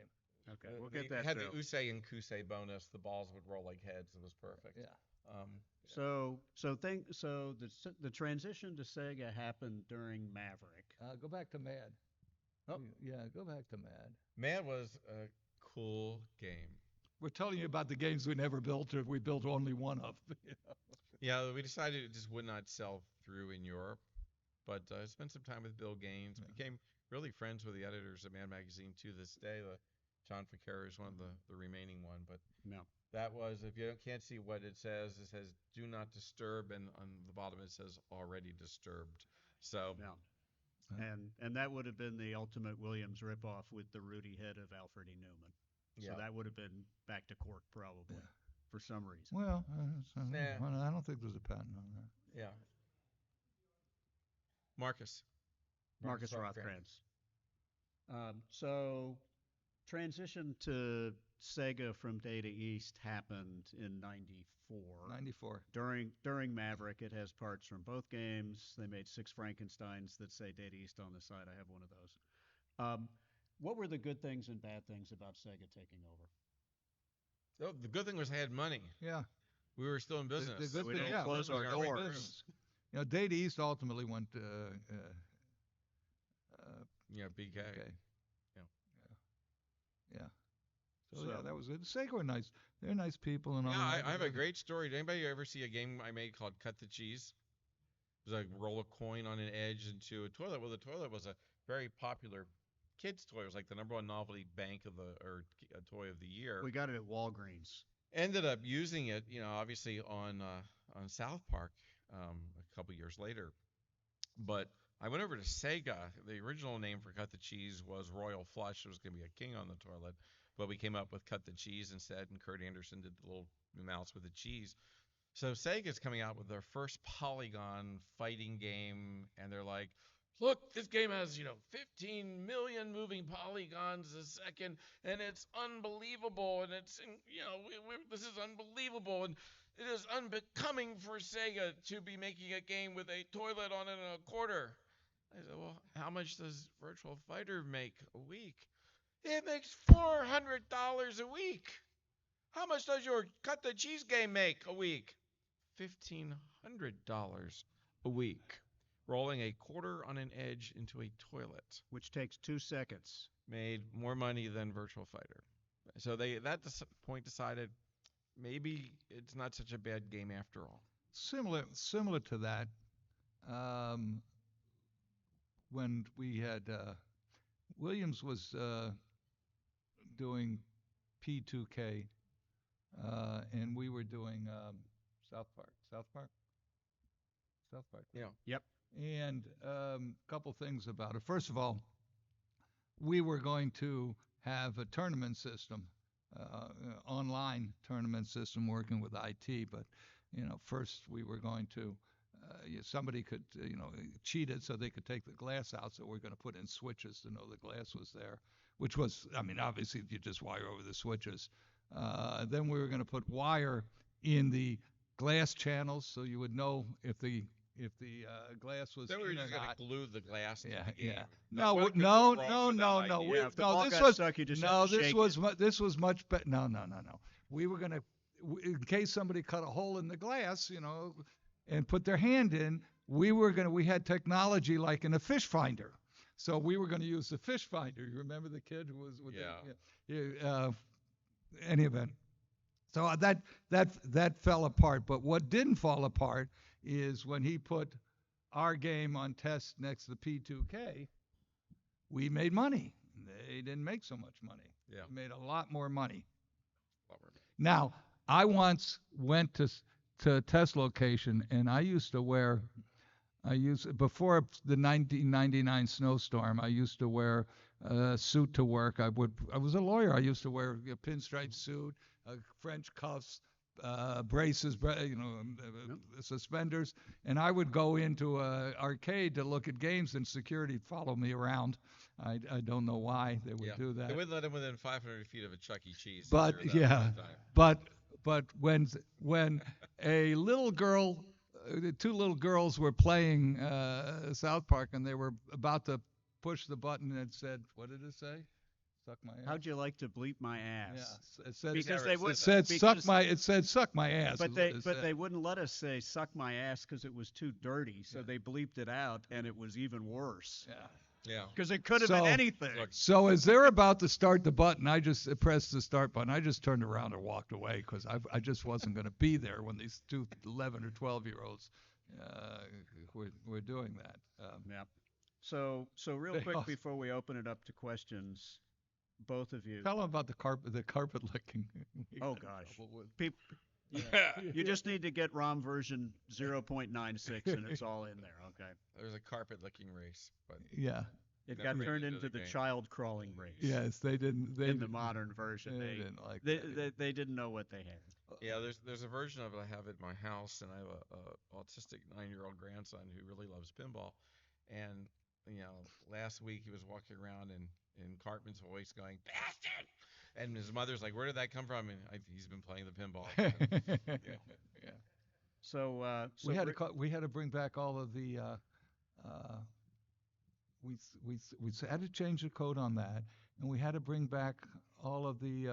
Okay, we'll We get that had too. the Usei and Kusei bonus. The balls would roll like heads. It was perfect. Yeah. So the transition to Sega happened during Maverick. Go back to Mad. Oh. Yeah, go back to Mad. Man was a cool game. We're telling you about the games we never built or we built only one of. Yeah, we decided it just would not sell through in Europe, but I spent some time with Bill Gaines. Became really friends with the editors of Mad Magazine to this day. John Ficcara is one of the remaining one, but No. that was, if you can't see what it says "Do not disturb," and on the bottom it says "Already disturbed." So No. And that would have been the ultimate Williams ripoff with the Rudy head of Alfred E. Newman. So yeah. that would have been back to court probably for some reason. Well, Nah. I don't think there's a patent on that. Yeah. Marcus Rothkranz. So transition to Sega from Data East happened in '94. 94. During Maverick, it has parts from both games. They made 6 Frankensteins that say Data East on the side. I have one of those. What were the good things and bad things about Sega taking over? Oh, the good thing was I had money. Yeah. We were still in business. The good We thing, didn't yeah, close we our were in doors. business. Data East ultimately went Yeah, BK. okay. Yeah. Yeah. So, yeah, that was it. Sega were nice. They're nice people and all Yeah, that. I have a great story. Did anybody ever see a game I made called Cut the Cheese? It was like roll a coin on an edge into a toilet. Well, the toilet was a very popular kids' toy. It was like the #1 novelty a toy of the year. We got it at Walgreens. Ended up using it, obviously on South Park a couple years later. But I went over to Sega. The original name for Cut the Cheese was Royal Flush. It was going to be a king on the toilet, but we came up with Cut the Cheese instead, and Kurt Anderson did the little mouse with the cheese. So Sega's coming out with their first polygon fighting game, and they're like, look, this game has, 15 million moving polygons a second, and it's unbelievable, and it's, this is unbelievable, and it is unbecoming for Sega to be making a game with a toilet on it and a quarter. I said, well, how much does Virtual Fighter make a week? It makes $400 a week. How much does your Cut the Cheese game make a week? $1,500 a week. rolling a quarter on an edge into a toilet. Which takes 2 seconds. Made more money than Virtual Fighter. So they at that point decided maybe it's not such a bad game after all. Similar to that, um, when we had Williams was doing P2K, and we were doing South Park. South Park. South Park. Yeah. Yep. And a couple things about it. First of all, we were going to have a tournament system, online tournament system working with IT, but first we were going to somebody could cheat it so they could take the glass out, so we're going to put in switches to know the glass was there, which was, I mean, obviously you just wire over the switches. Then we were going to put wire in the glass channels so you would know if the glass was Then we were in just or going not. to glue the glass into Yeah, the game. yeah. Now, No, what could no, go wrong no, with no, that no. idea? We, Yeah, if the no, ball this got was stuck, you just no, have to this shake was this was much better. No, no, no, no. We were gonna, in case somebody cut a hole in the glass, and put their hand in. We had technology like in a fish finder, so we were gonna use the fish finder. You remember the kid who was with any event. So that fell apart. But what didn't fall apart is when he put our game on test next to P2K, we made money. They didn't make so much money. Yeah. We made a lot more money. Lover. Now, I once went to a test location, and before the 1999 snowstorm, I used to wear a suit to work. I was a lawyer. I used to wear a pinstripe suit, French cuffs, braces, suspenders, and I would go into an arcade to look at games, and security followed me around. I don't know why they would do that. They wouldn't let him within 500 feet of a Chuck E. Cheese. But yeah, but when a little girl, two little girls were playing South Park, and they were about to push the button, and it said, what did it say? Suck my ass. How'd you like to bleep my ass? Yeah, it said, Because they would. it said because- suck my ass. But is they what it but said. they wouldn't let us say suck my ass because it was too dirty. So they bleeped it out, and it was even worse. Yeah. Yeah. Because it could have So- been anything. Look, So as they're about to start the button, I just pressed the start button. I just turned around and walked away because I just wasn't going to be there when these two 11 or 12-year-olds were doing that. Yep. So real They quick also- before we open it up to questions, both of you. Tell them about the carpet licking. we Oh, got in gosh. trouble with. Peop- you just need to get ROM version 0.96 and it's all in there. Okay. there was a carpet licking race, but Yeah. It Never got made turned it into into the the game. child crawling race. Yes, they didn't. They in the didn't- modern version, They didn't like they, that. they didn't know what they had. yeah, there's a version of it I have at my house, and I have a autistic 9-year-old grandson who really loves pinball, and last week he was walking around in Cartman's voice going bastard, and his mother's like, where did that come from? And he's been playing the pinball. Yeah. So, We had to bring back all of the. We had to change the code on that, and we had to bring back all of the.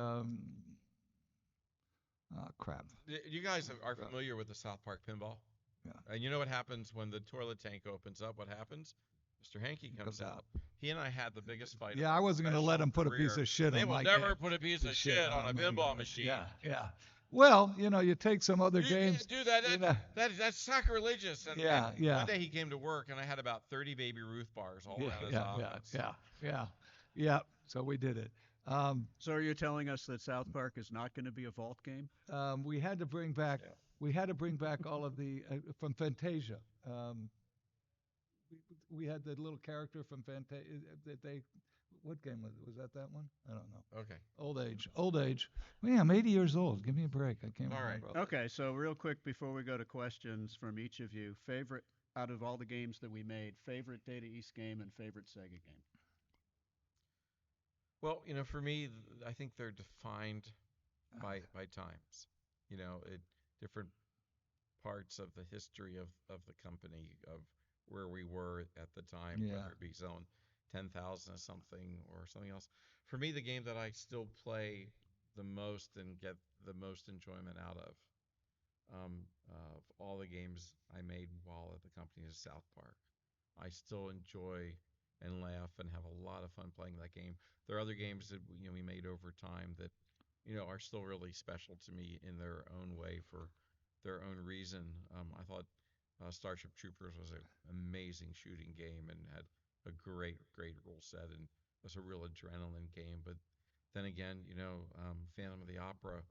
Crap. You guys are familiar with the South Park pinball? Yeah. And you know what happens when the toilet tank opens up? What happens? Mr. Hankey comes out. He and I had the biggest fight. Yeah, I wasn't going to let him put a piece of shit They on will my never game. put a piece of shit on a pinball machine. Yeah, yeah. Well, you take some other You games. can't do that. you know. That's sacrilegious. And, Yeah, and yeah. One day he came to work, and I had about 30 Baby Ruth bars all around his Yeah, office. yeah. So we did it. so are you telling us that South Park is not going to be a vault game? We had to bring back. Yeah. We had to bring back all of the from Fantasia. We had the little character from Fantasia that they. What game was it? Was that one? I don't know. Okay. Old age. Well, yeah, I'm 80 years old. Give me a break. I can't All right. remember. all Okay, so real quick before we go to questions from each of you, favorite out of all the games that we made, favorite Data East game and favorite Sega game. Well, for me, I think they're defined by times. Different parts of the history of the company, of where we were at the time, Yeah. whether it be Zone 10,000 or something else. For me, the game that I still play the most and get the most enjoyment out of all the games I made while at the company is South Park. I still enjoy and laugh and have a lot of fun playing that game. There are other games that we made over time that are still really special to me in their own way for their own reason. I thought Starship Troopers was an amazing shooting game and had a great rule set and was a real adrenaline game. But then again, Phantom of the Opera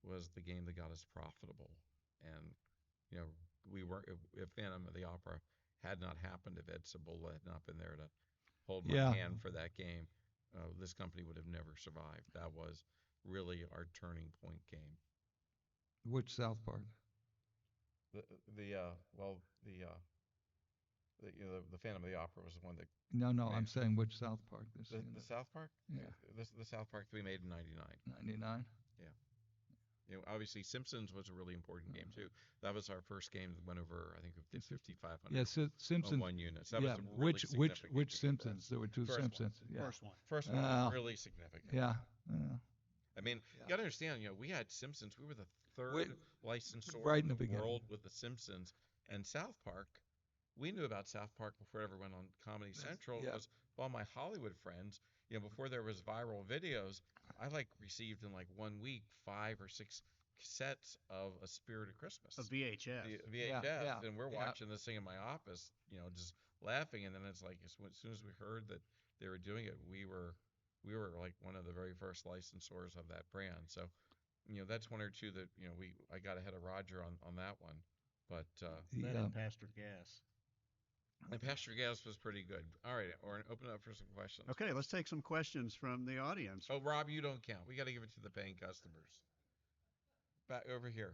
was the game that got us profitable. And you know, we were if Phantom of the Opera had not happened, if Ed Cibola had not been there to hold my Yeah. hand for that game, this company would have never survived. That was really our turning point game. Which South Park? The the well the Phantom of the Opera was the one that No, made I'm saying which South Park. This the South Park. Yeah. The South Park that we made in '99. 99. Yeah. Obviously Simpsons was a really important game too. That was our first game that went over. I think we did 5,500 Yes, Simpsons. on one unit. So that Yeah. was a really significant Which game. Simpsons? There were two First one. Simpsons. Yeah. First one. First one was really significant. Yeah. I mean, you got to understand. We had Simpsons. We were the third Wait, licensor right in in the the beginning. world with the Simpsons, and South Park. We knew about South Park before it ever went on Comedy Central. yeah. Because all my Hollywood friends, before there was viral videos, I received in 1 week 5 or 6 cassettes of A Spirit of Christmas. A VHS. VHS, Yeah, and we're yeah. watching this thing in my office, just laughing, and then it's as soon as we heard that they were doing it, we were like one of the very first licensors of that brand. So, that's one or two that I got ahead of Roger on that one, but That and Pastor Gas. and Pastor Gas was pretty good. All right, Oren, open it up for some questions. Okay, let's take some questions from the audience. Oh, Rob, you don't count. We got to give it to the paying customers. Back over here.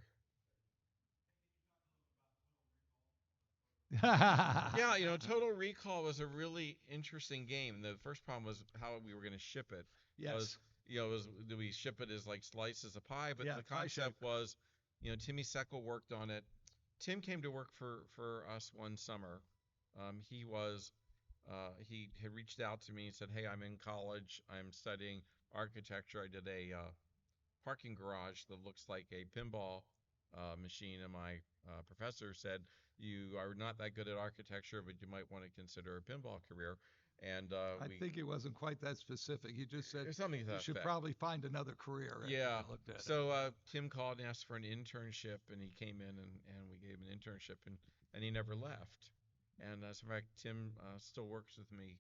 Yeah, Total Recall was a really interesting game. The first problem was how we were going to ship it. Yes. Do we ship it as slices of pie? But Yeah, the pie shape. concept was, Timmy Seckel worked on it. Tim came to work for us one summer. He had reached out to me and said, "Hey, I'm in college. I'm studying architecture. I did a parking garage that looks like a pinball machine, and my professor said you are not that good at architecture, but you might want to consider a pinball career." And I think it wasn't quite that specific. He just said something to you that should effect. probably find another career. Yeah. I looked at it. So Tim called and asked for an internship, and he came in and we gave him an internship, and he never left. And as a matter of fact, Tim still works with me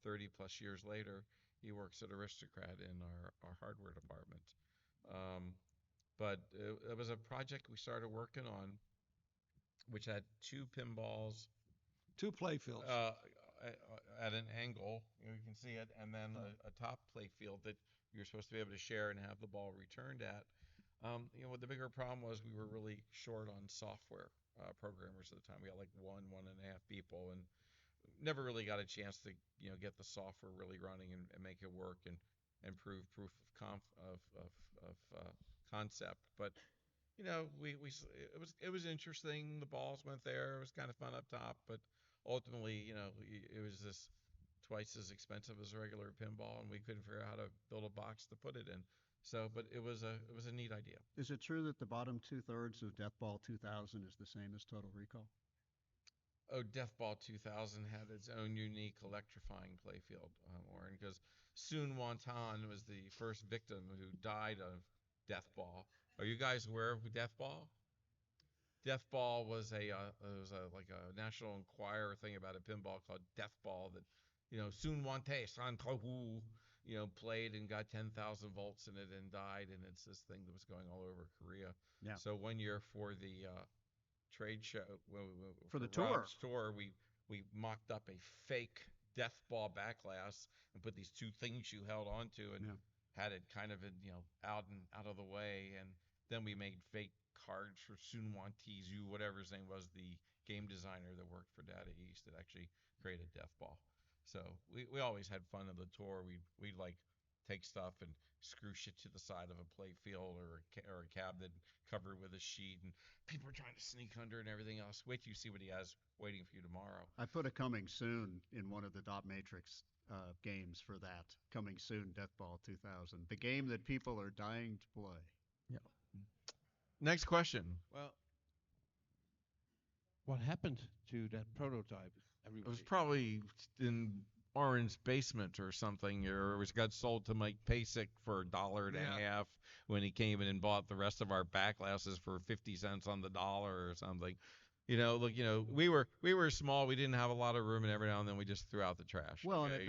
30 plus years later. He works at Aristocrat in our hardware department. But it was a project we started working on, which had 2 pinballs, 2 play fields. at an angle, you can see it, and then a top play field that you're supposed to be able to share and have the ball returned at. What the bigger problem was, we were really short on software programmers at the time. We got 1.5 people, and never really got a chance to get the software really running and make it work and prove proof of concept. But it was interesting. The balls went there. It was kind of fun up top, but ultimately, it was just twice as expensive as a regular pinball, and we couldn't figure out how to build a box to put it in. So, but it was a neat idea. Is it true that the bottom 2/3 of Deathball 2000 is the same as Total Recall? Oh, Deathball 2000 had its own unique electrifying playfield, Warren, because Soon Wonton was the first victim who died of Deathball. Are you guys aware of Deathball? Deathball was like a National Enquirer thing about a pinball called Deathball that Soon Wonte Santohu played and got 10,000 volts in it and died, and it's this thing that was going all over Korea. Yeah. So one year for the trade show, For the Rob's tour, we mocked up a fake Deathball backlash and put these 2 things you held onto and had it kind of out of the way, and then we made fake cards for Sunwon Tizu, whatever his name was, the game designer that worked for Data East, that actually created Deathball. So we always had fun on the tour. We'd take stuff and screw shit to the side of a play field or a cabinet covered with a sheet, and people are trying to sneak under and everything else. Wait till you see what he has waiting for you tomorrow. I put a coming soon in one of the Dot Matrix games for that. Coming soon, Deathball 2000. The game that people are dying to play. Next question. Well, what happened to that prototype? It was probably in Oran's basement or something, or it was got sold to Mike Pasek for $1.50 when he came in and bought the rest of our back glasses for 50 cents on the dollar or something. Look, we were small. We didn't have a lot of room, and every now and then we just threw out the trash. Well, and Okay?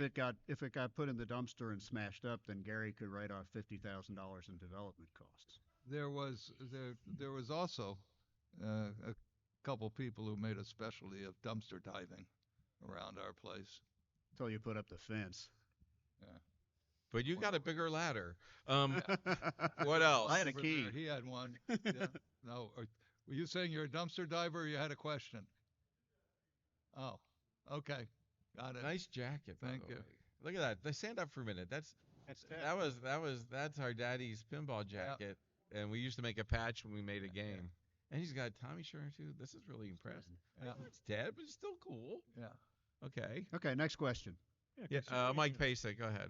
if it got put in the dumpster and smashed up, then Gary could write off $50,000 in development costs. There was also a couple people who made a specialty of dumpster diving around our place. Until you put up the fence. Yeah. But you Well, got a bigger ladder. What else? I had a Over key. there, he had one. Yeah. No, were you saying you're a dumpster diver or you had a question? Oh, okay. Got it. Nice jacket, by Thank the you. way. Look at that. Let's stand up for a minute. That's our daddy's pinball jacket, and we used to make a patch when we made a game. And he's got a Tommy shirt too. This is really impressive. Yeah. It's dead, but it's still cool. Yeah. Okay. Okay, next question. Yeah. Mike Pasek, go ahead.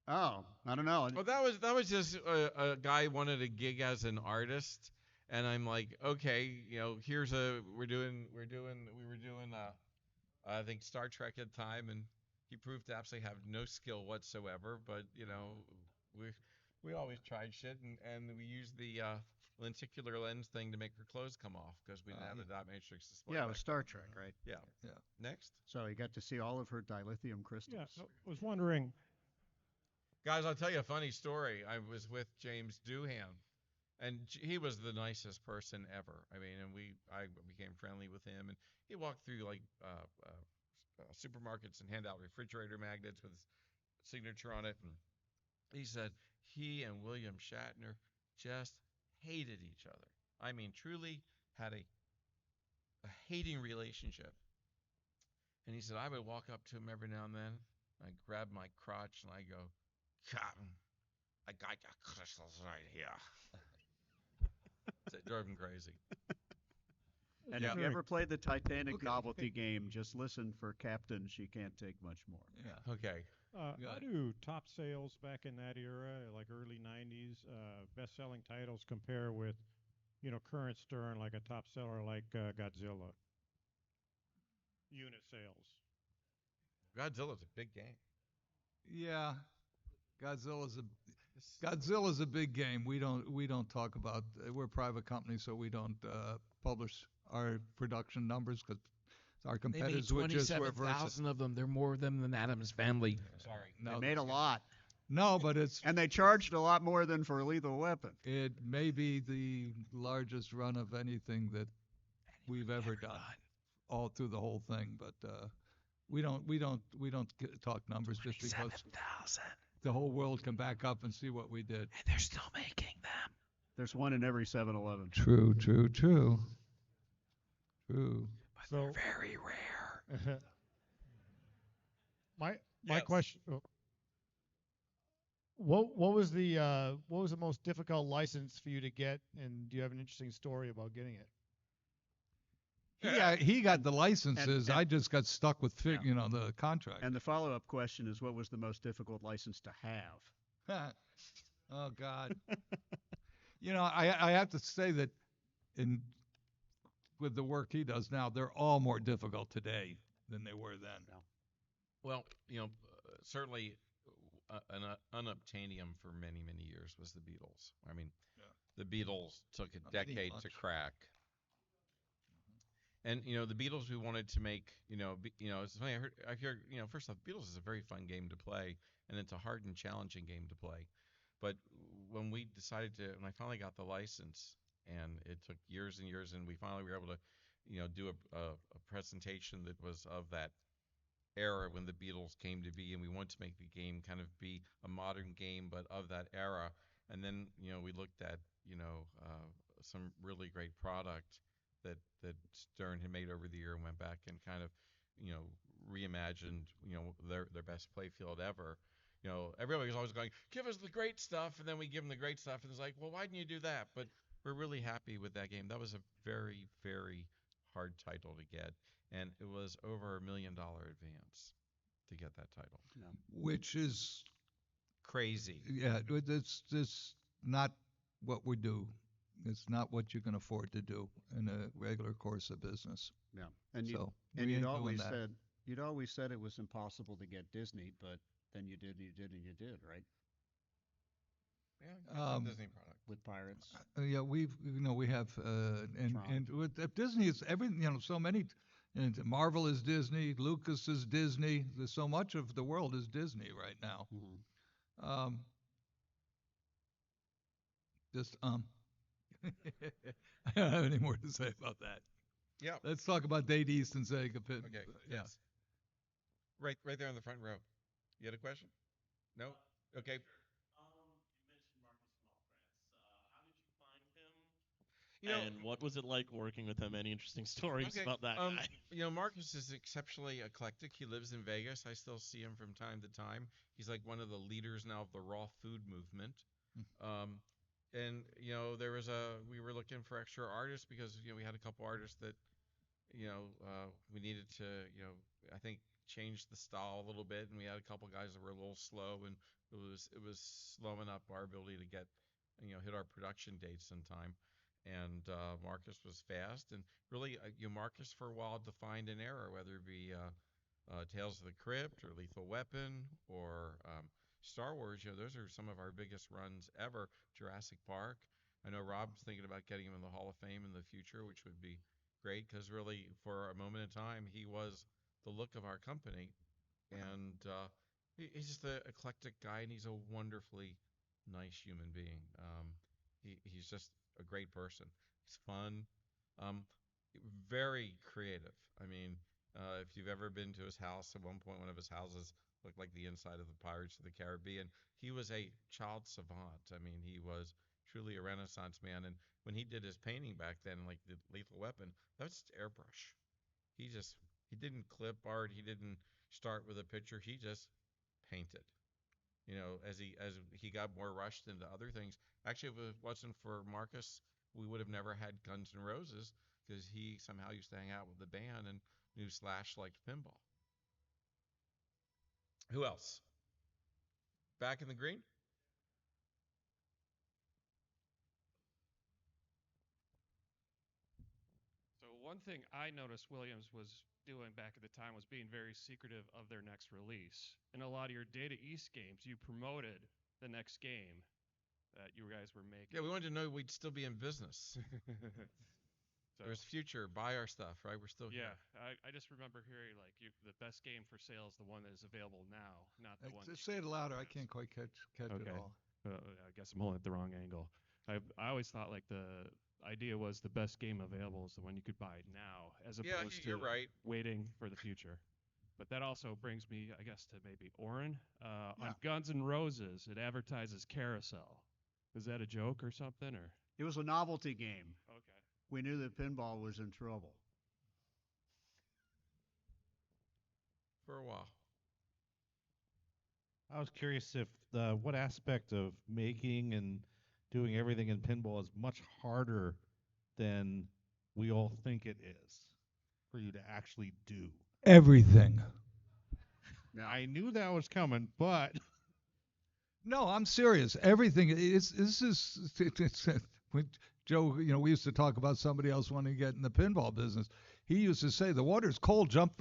Oh, I don't know. Well, that was just a guy wanted a gig as an artist, and I'm like, okay, here's we were doing I think Star Trek at the time, and he proved to absolutely have no skill whatsoever. But we always tried shit, and we used the lenticular lens thing to make her clothes come off because we didn't have a dot matrix display. Yeah, it back was Star Trek, right? then. Yeah. Yeah. Next. So you got to see all of her dilithium crystals. Yeah, I was wondering. Guys, I'll tell you a funny story. I was with James Doohan, and he was the nicest person ever. I mean, and I became friendly with him, and he walked through like supermarkets and hand out refrigerator magnets with his signature on it, and he said he and William Shatner just hated each other. I mean, truly had a hating relationship. And he said I would walk up to him every now and then. I grab my crotch and I go, Captain, I got your crystals right here. It drove him crazy. And Yeah. if you ever played the Titanic Okay. novelty game, just listen for Captain. She can't take much more. Yeah. Okay. How Got it. do top sales back in that era, like early '90s, best-selling titles compare with, current Stern, like a top seller like Godzilla? Unit sales. Godzilla's a big game. Yeah. Godzilla's a big game. We don't talk about. We're a private company, so we don't publish our production numbers because our They made competitors would just reverse it. 27,000 of them. They're more of them than Adam's family. Sorry. They made a lot. No, but And they charged a lot more than for Lethal Weapon. it may be the largest run of anything that we've ever done, all through the whole thing. But we don't talk numbers just because 7,000. the whole world can back up and see what we did. And they're still making them. There's one in every 7-Eleven. True. True. But So- they're very rare. My Yes. question. What was the most difficult license for you to get, and do you have an interesting story about getting it? He got the licenses. And- I just got stuck with the contract. And the follow-up question is, what was the most difficult license to have? Oh God. I have to say that with the work he does now, they're all more difficult today than they were then. Well, certainly an unobtainium for many, many years was the Beatles. I mean, the Beatles took a Not eating decade to lunch. crack. And the Beatles we wanted to make, it's funny. I hear, first off, Beatles is a very fun game to play, and it's a hard and challenging game to play. But when I finally got the license, and it took years and years, and we finally were able to, do a presentation that was of that era when the Beatles came to be, and we wanted to make the game kind of be a modern game, but of that era. And then, we looked at, some really great product that Stern had made over the year and went back and kind of, reimagined, their best playfield ever. Everybody was always going, give us the great stuff, and then we give them the great stuff, and it's like, well, why didn't you do that? But we're really happy with that game. That was a very, very hard title to get, and it was over $1 million advance to get that title. Which is Crazy. it's not what we do. It's not what you can afford to do in a regular course of business. Yeah. And you So and we you'd ain't doing always that. said you'd always said it was impossible to get Disney, but then you did, and you did, and you did, right? Yeah, got some Um, Disney product. With Pirates, Yeah, we have, and Tron. with Disney, it's everything. So many. And Marvel is Disney, Lucas is Disney. There's so much of the world is Disney right now. Um, just I don't have any more to say about that. Yeah. Let's talk about Data East and Sega. Okay. Yeah. Yes. Right there in the front row. You had a question? No. Okay. You know, And what was it like working with him? Any interesting stories okay. about that guy? Marcus is exceptionally eclectic. He lives in Vegas. I still see him from time to time. He's like one of the leaders now of the raw food movement. Um, and we were looking for extra artists because we had a couple artists that we needed to I think change the style a little bit, and we had a couple guys that were a little slow, and it was slowing up our ability to get hit our production dates in time. And Marcus was fast, and really, Marcus for a while defined an era, whether it be Tales of the Crypt or Lethal Weapon or Star Wars. Those are some of our biggest runs ever. Jurassic Park. I know Rob's thinking about getting him in the Hall of Fame in the future, which would be great because really, for a moment in time, he was the look of our company, and he's just an eclectic guy, and he's a wonderfully nice human being. He's just a great person. He's fun, um, very creative. I mean, if you've ever been to his house, at one point, one of his houses looked like the inside of the Pirates of the Caribbean. He was a child savant. I mean, he was truly a Renaissance man. And when he did his painting back then, like the Lethal Weapon, that was just airbrush. He didn't clip art. He didn't start with a picture. He just painted. As he got more rushed into other things. Actually, if it wasn't for Marcus, we would have never had Guns N' Roses because he somehow used to hang out with the band and knew Slash liked pinball. Who else? Back in the green? So one thing I noticed Williams was doing back at the time was being very secretive of their next release. In a lot of your Data East games, you promoted the next game that you guys were making. Yeah, we wanted to know we'd still be in business. So, There's future. Buy our stuff, right? We're still yeah, here. I just remember hearing the best game for sale is the one that is available now, not the one. Say it louder. I can't quite catch Okay. it all. I guess I'm holding it the wrong angle. I always thought like the idea was the best game available is the one you could buy now, as opposed to you're right. waiting for the future. But that also brings me, I guess, to maybe Oren. Yeah. On Guns N' Roses, it advertises Carousel. Is that a joke or something? Or it was a novelty game. okay. We knew that pinball was in trouble. For a while. I was curious if what aspect of making and doing everything in pinball is much harder than we all think it is for you to actually do. Everything. Yeah. I knew that was coming, but No, I'm serious. Everything. It's when Joe. We used to talk about somebody else wanting to get in the pinball business. He used to say, "The water's cold. Jump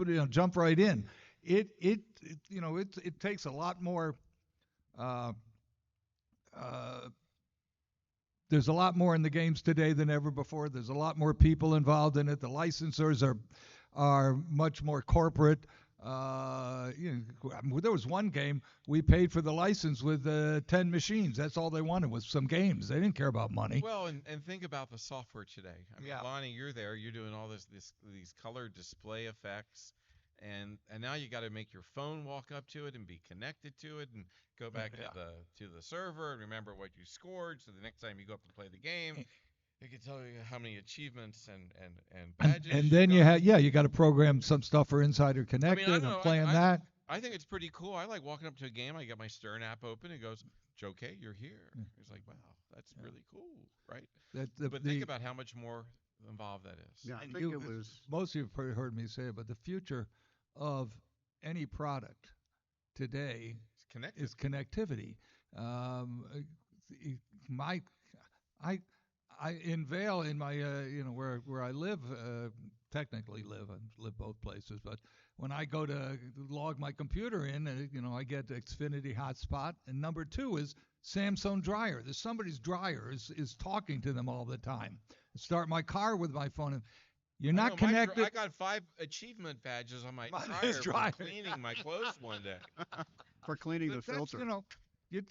right in." It takes a lot more. There's a lot more in the games today than ever before. There's a lot more people involved in it. The licensors are much more corporate. There was one game we paid for the license with 10 machines. That's all they wanted was some games. They didn't care about money. Well, and think about the software today. I mean, Yeah. Lonnie, you're there. You're doing all these color display effects, and now you got to make your phone walk up to it and be connected to it, and go back to the server and remember what you scored. So the next time you go up to play the game, it can tell you how many achievements and badges. And then you got to program some stuff for Insider Connected I and don't know, playing that. I think it's pretty cool. I like walking up to a game. I got my Stern app open. It goes, Joe K, you're here. It's like, wow, that's really cool, right? But think about how much more involved that is. Yeah, I And think it was. Most of you have probably heard me say it, but the future of any product today is connectivity. I in Vale, in my where I live, technically live. I live both places, but when I go to log my computer in, I get Xfinity hotspot, and number two is Samsung dryer. There's somebody's dryer is talking to them all the time. Start my car with my phone. And you're I not know, connected. I got 5 achievement badges on my Mine dryer is for dryer. cleaning my clothes one day. For cleaning the That's, filter. you,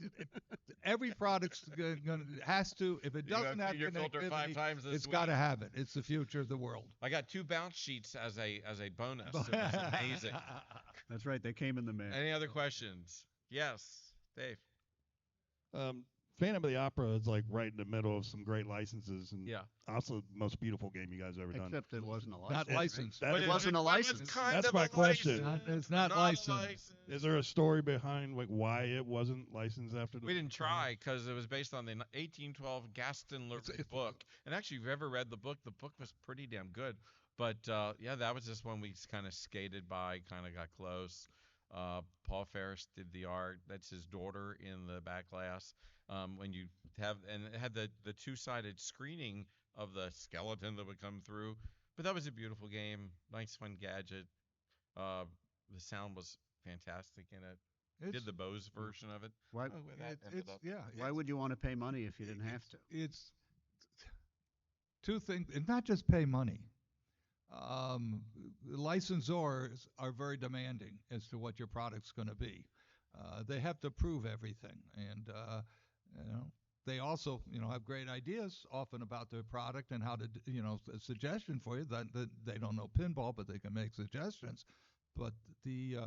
every product's gonna has to. If it You gotta doesn't have clean your filter 5 connectivity, times this it's got to week. have it. It's the future of the world. I got 2 bounce sheets as a bonus. It was amazing. That's right. They came in the mail. Any other questions? Yes, Dave. Phantom of the Opera is like right in the middle of some great licenses, and Yeah. also the most beautiful game you guys ever done. Except it wasn't a license. Not licensed. That It is- wasn't a license. That's my question. It's not a licensed. license. Is there a story behind like why it wasn't licensed after the? We didn't try because it was based on the 1812 Gaston Leroux book. And actually, if you've ever read the book was pretty damn good. But yeah, that was just one we kind of skated by, kind of got close. Paul Ferris did the art. That's his daughter in the back glass. When you have, and it had the two-sided screening of the skeleton that would come through. But that was a beautiful game, nice fun gadget. The sound was fantastic in it. Did the Bose version of it. Why, why would you want to pay money if you didn't have to? It's two things. It's not just pay money. Licensors are very demanding as to what your product's going to be. They have to prove everything, and they also have great ideas often about their product and how to a suggestion for you that they don't know pinball, but they can make suggestions. But the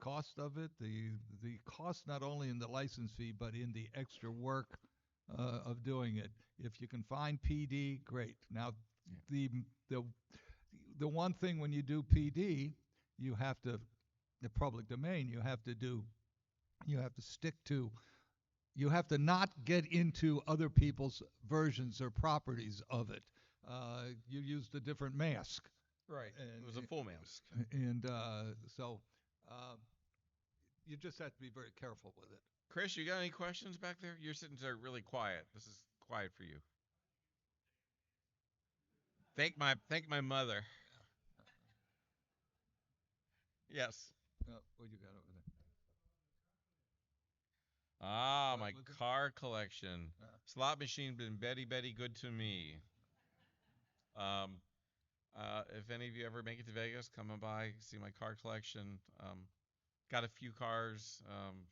cost of it, the cost not only in the license fee but in the extra work of doing it. If you can find PD, great. Now, the one thing when you do PD, you have to the public domain. You have to stick to. You have to not get into other people's versions or properties of it. You used a different mask. Right. And it was a full mask. And so you just have to be very careful with it. Chris, you got any questions back there? You're sitting there really quiet. This is quiet for you. Thank my mother. Yes. What you got over there? Ah, What my was it? car collection. Slot machine been Betty good to me. If any of you ever make it to Vegas, come on by, see my car collection. Got a few cars.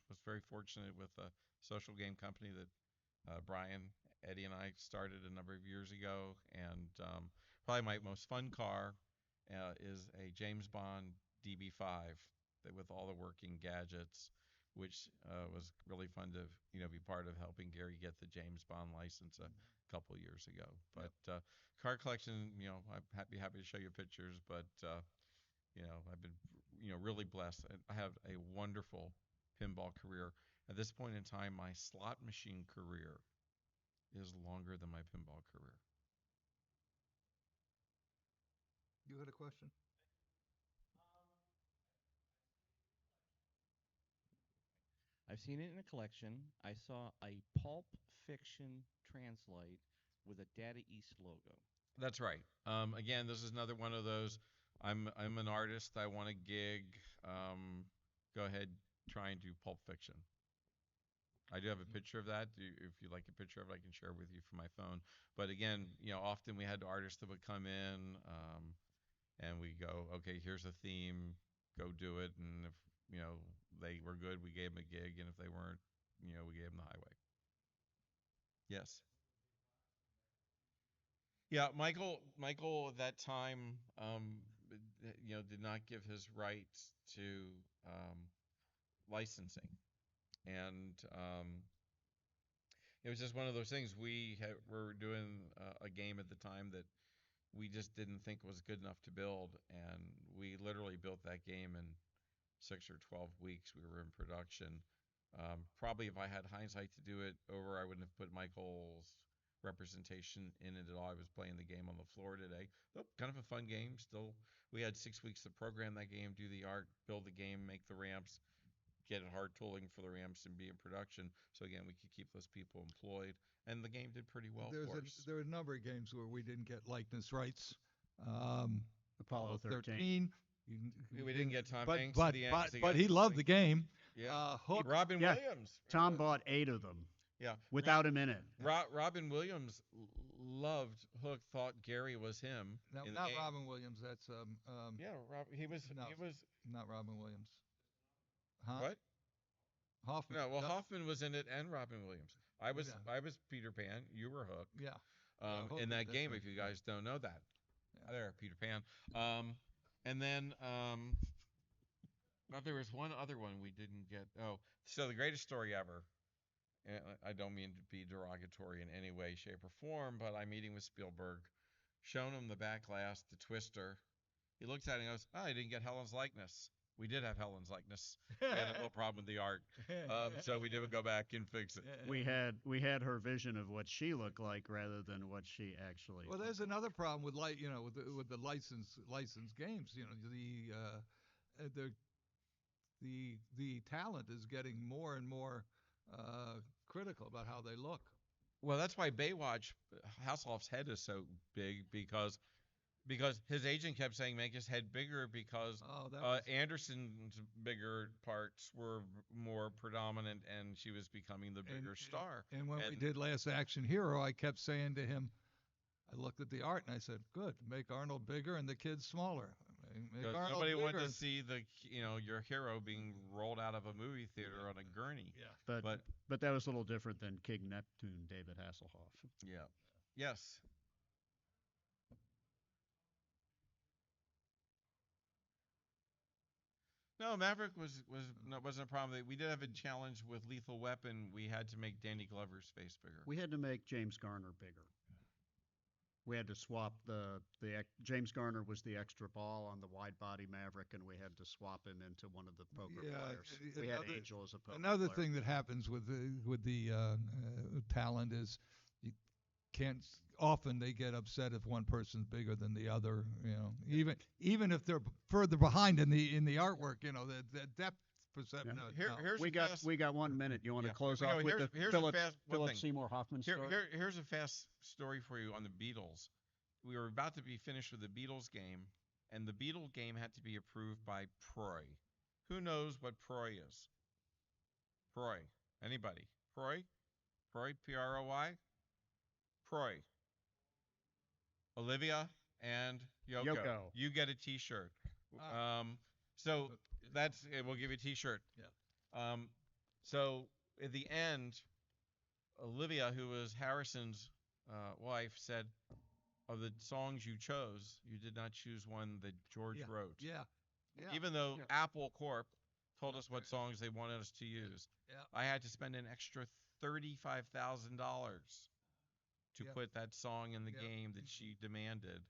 Was very fortunate with a social game company that Brian, Eddie, and I started a number of years ago. And probably my most fun car is a James Bond DB5 that with all the working gadgets, which was really fun to be part of helping Gary get the James Bond license a couple years ago. But car collection, I'm happy to show you pictures. But I've been really blessed. I have a wonderful pinball career. At this point in time, my slot machine career is longer than my pinball career. You had a question? I've seen it in a collection. I saw a Pulp Fiction translate with a Data East logo. That's right. Again, this is another one of those. I'm an artist. I want a gig. Go ahead, try and do Pulp Fiction. I do have a picture of that. If you'd like a picture of it, I can share with you from my phone. But again, often we had artists that would come in, and we go, okay, here's a theme, go do it. And if they were good, we gave them a gig, and if they weren't, we gave them the highway. Yes. Yeah, Michael at that time, did not give his rights to licensing, and it was just one of those things. Were doing a game at the time that we just didn't think was good enough to build, and we literally built that game in 6 or 12 weeks. We were in production. Probably if I had hindsight to do it over, I wouldn't have put Michael's representation in it at all. I was playing the game on the floor today. Oh, kind of a fun game. Still, we had 6 weeks to program that game, do the art, build the game, make the ramps, get hard tooling for the ramps and be in production. So again, we could keep those people employed, and the game did pretty well for us. There are a number of games where we didn't get likeness rights. Um, Apollo 13. We didn't get Tom but Hanks. but but he loved the game. Yeah. Hook. Robin Yeah. Williams. Tom bought 8 of them. Yeah. Without him in it. Robin Williams loved Hook. Thought Gary was him. No, in the not game. Robin Williams. That's Yeah, he was. No. He was. not Robin Williams. Huh? What? Hoffman. No, well, Yep. Hoffman was in it, and Robin Williams. I was Yeah. Peter Pan. You were Hook. Yeah. Hook, In that that's game, right. if you guys don't know that, there, Peter Pan. And then there was one other one we didn't get. Oh, so the greatest story ever. And I don't mean to be derogatory in any way, shape, or form, but I'm meeting with Spielberg, showing him the back glass, the Twister. He looks at it and goes, "Oh, I didn't get Helen's likeness." We did have Helen's likeness. We had a little problem with the art, so we did go back and fix it. We had her vision of what she looked like rather than what she actually. Well, there's another problem with with the licensed games. The talent is getting more and more critical about how they look. Well, that's why Baywatch Hasselhoff's head is so big because his agent kept saying make his head bigger because Anderson's bigger parts were more predominant and she was becoming the bigger star. And when we did Last Action Hero, I kept saying to him, I looked at the art and I said, "Good, make Arnold bigger and the kids smaller." Make Arnold Nobody wanted bigger. to see your hero being rolled out of a movie theater on a gurney. Yeah. But that was a little different than King Neptune, David Hasselhoff. Yeah. Yes. No, Maverick wasn't a problem. We did have a challenge with Lethal Weapon. We had to make Danny Glover's face bigger. We had to make James Garner bigger. We had to swap James Garner was the extra ball on the wide body Maverick, and we had to swap him into one of the poker players. We had Angel as a poker Another player. thing that happens with the talent is you can't. Often they get upset if one person's bigger than the other. Even if they're further behind in the artwork. The depth perception. Yeah. We got 1 minute. You want to close off with the Philip Seymour Hoffman story? Here's a fast story for you on the Beatles. We were about to be finished with the Beatles game, and the Beatles game had to be approved by Proy. Who knows what Proy is? Proy. Anybody? Proy? Proy? P-R-O-Y? Proy. Olivia and Yoko. You get a T-shirt. So we'll give you a T-shirt. Yeah. So at the end, Olivia, who was Harrison's wife, said, "Of the songs you chose, you did not choose one that George wrote." Yeah. Even though Apple Corp told us what songs they wanted us to use, I had to spend an extra $35,000 to put that song in the game that she demanded.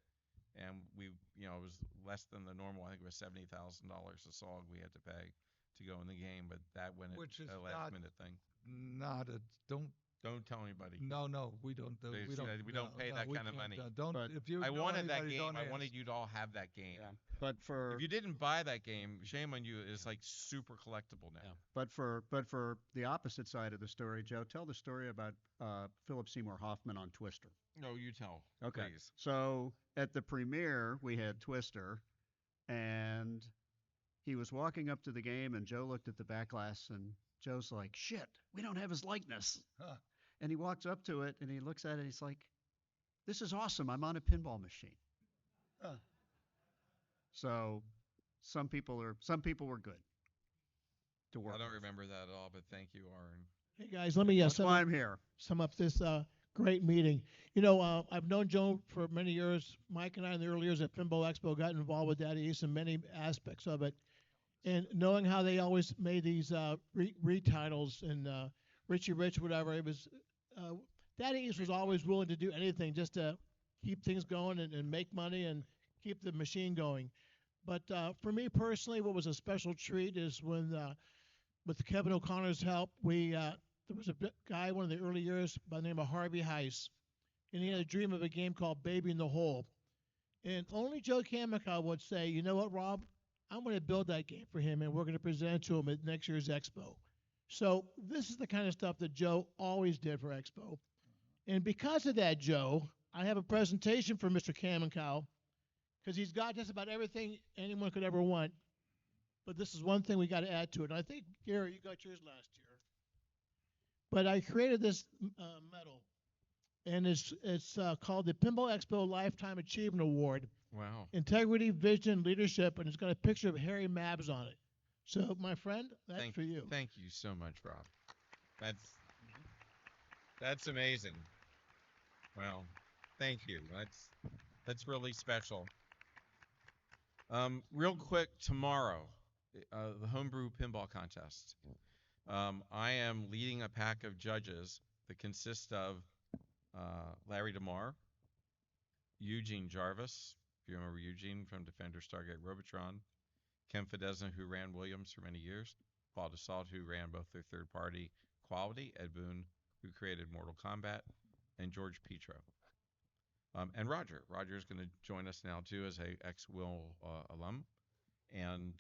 And it was less than the normal. I think it was $70,000 a song we had to pay to go in the game, but that went a last minute thing. Don't tell anybody. No, we don't. We don't pay that kind of money. I wanted that game. I wanted you to all have that game. Yeah. But if you didn't buy that game, shame on you. It's like super collectible now. Yeah. But for the opposite side of the story, Joe, tell the story about Philip Seymour Hoffman on Twister. No, you tell. Okay. Please. So at the premiere, we had Twister, and he was walking up to the game, and Joe looked at the back glass, and Joe's like, "Shit, we don't have his likeness." Huh. And he walks up to it, and he looks at it, and he's like, "This is awesome. I'm on a pinball machine." So some people were good to work. I don't remember that at all, but thank you, Aaron. Hey guys, let me That's why I'm here. Sum up this great meeting. I've known Joe for many years. Mike and I, in the early years at Pinball Expo, got involved with Data East in many aspects of it. And knowing how they always made these retitles and Richie Rich, whatever, it was Data East was always willing to do anything just to keep things going and make money and keep the machine going. But for me personally, what was a special treat is when, with Kevin O'Connor's help, there was a guy one of the early years by the name of Harvey Heiss, and he had a dream of a game called Baby in the Hole. And only Joe Kaminkow would say, "You know what, Rob? I'm going to build that game for him, and we're going to present it to him at next year's Expo. So this is the kind of stuff that Joe always did for Expo. And because of that, Joe, I have a presentation for Mr. Kaminkow, because he's got just about everything anyone could ever want. But this is one thing we got to add to it. And I think, Gary, you got yours last year. But I created this medal, and it's called the Pinball Expo Lifetime Achievement Award. Wow. Integrity, vision, leadership, and it's got a picture of Harry Mabs on it. So, my friend, that's for you. Thank you so much, Rob. That's amazing. Well, thank you. That's really special. Real quick, tomorrow, the homebrew pinball contest. I am leading a pack of judges that consist of Larry DeMar, Eugene Jarvis, if you remember Eugene from Defender Stargate Robotron, Ken Fidesna, who ran Williams for many years, Paul Dassault, who ran both their third-party Quality, Ed Boon, who created Mortal Kombat, and George Petro. And Roger. Roger is going to join us now, too, as a ex-Will alum. And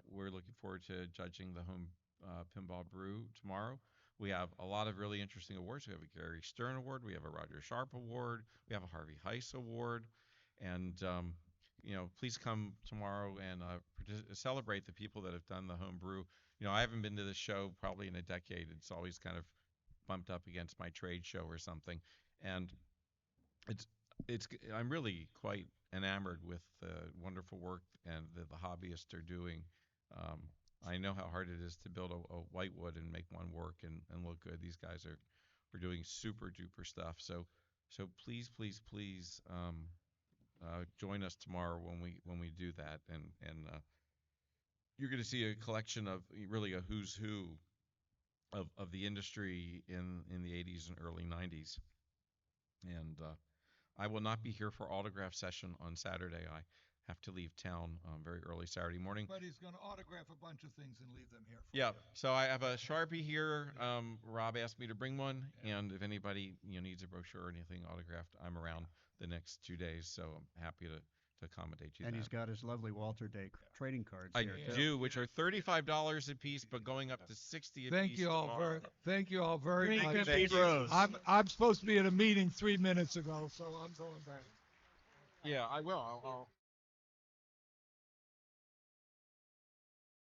we're looking forward to judging the home pinball brew tomorrow. We have a lot of really interesting awards. We have a Gary Stern Award. We have a Roger Sharp Award. We have a Harvey Heiss Award. And, please come tomorrow and celebrate the people that have done the home brew. I haven't been to this show probably in a decade. It's always kind of bumped up against my trade show or something. And I'm really quite enamored with the wonderful work and the hobbyists are doing. I know how hard it is to build a whitewood and make one work and look good. These guys are doing super duper stuff. So please join us tomorrow when we do that. And you're going to see a collection of really a who's who of the industry in the 80s and early 90s. And I will not be here for autograph session on Saturday. I have to leave town very early Saturday morning. But he's going to autograph a bunch of things and leave them here. Yeah. So I have a Sharpie here. Rob asked me to bring one, and if anybody needs a brochure or anything autographed, I'm around the next 2 days. So I'm happy to accommodate you. And he's got his lovely Walter Day trading cards I here, too. do, which are $35 a piece, but going up to 60 a Thank piece. you all tomorrow. thank you all very Thank much. you, Pete. I'm supposed to be at a meeting 3 minutes ago, so I'm going back. Yeah, I will. I'll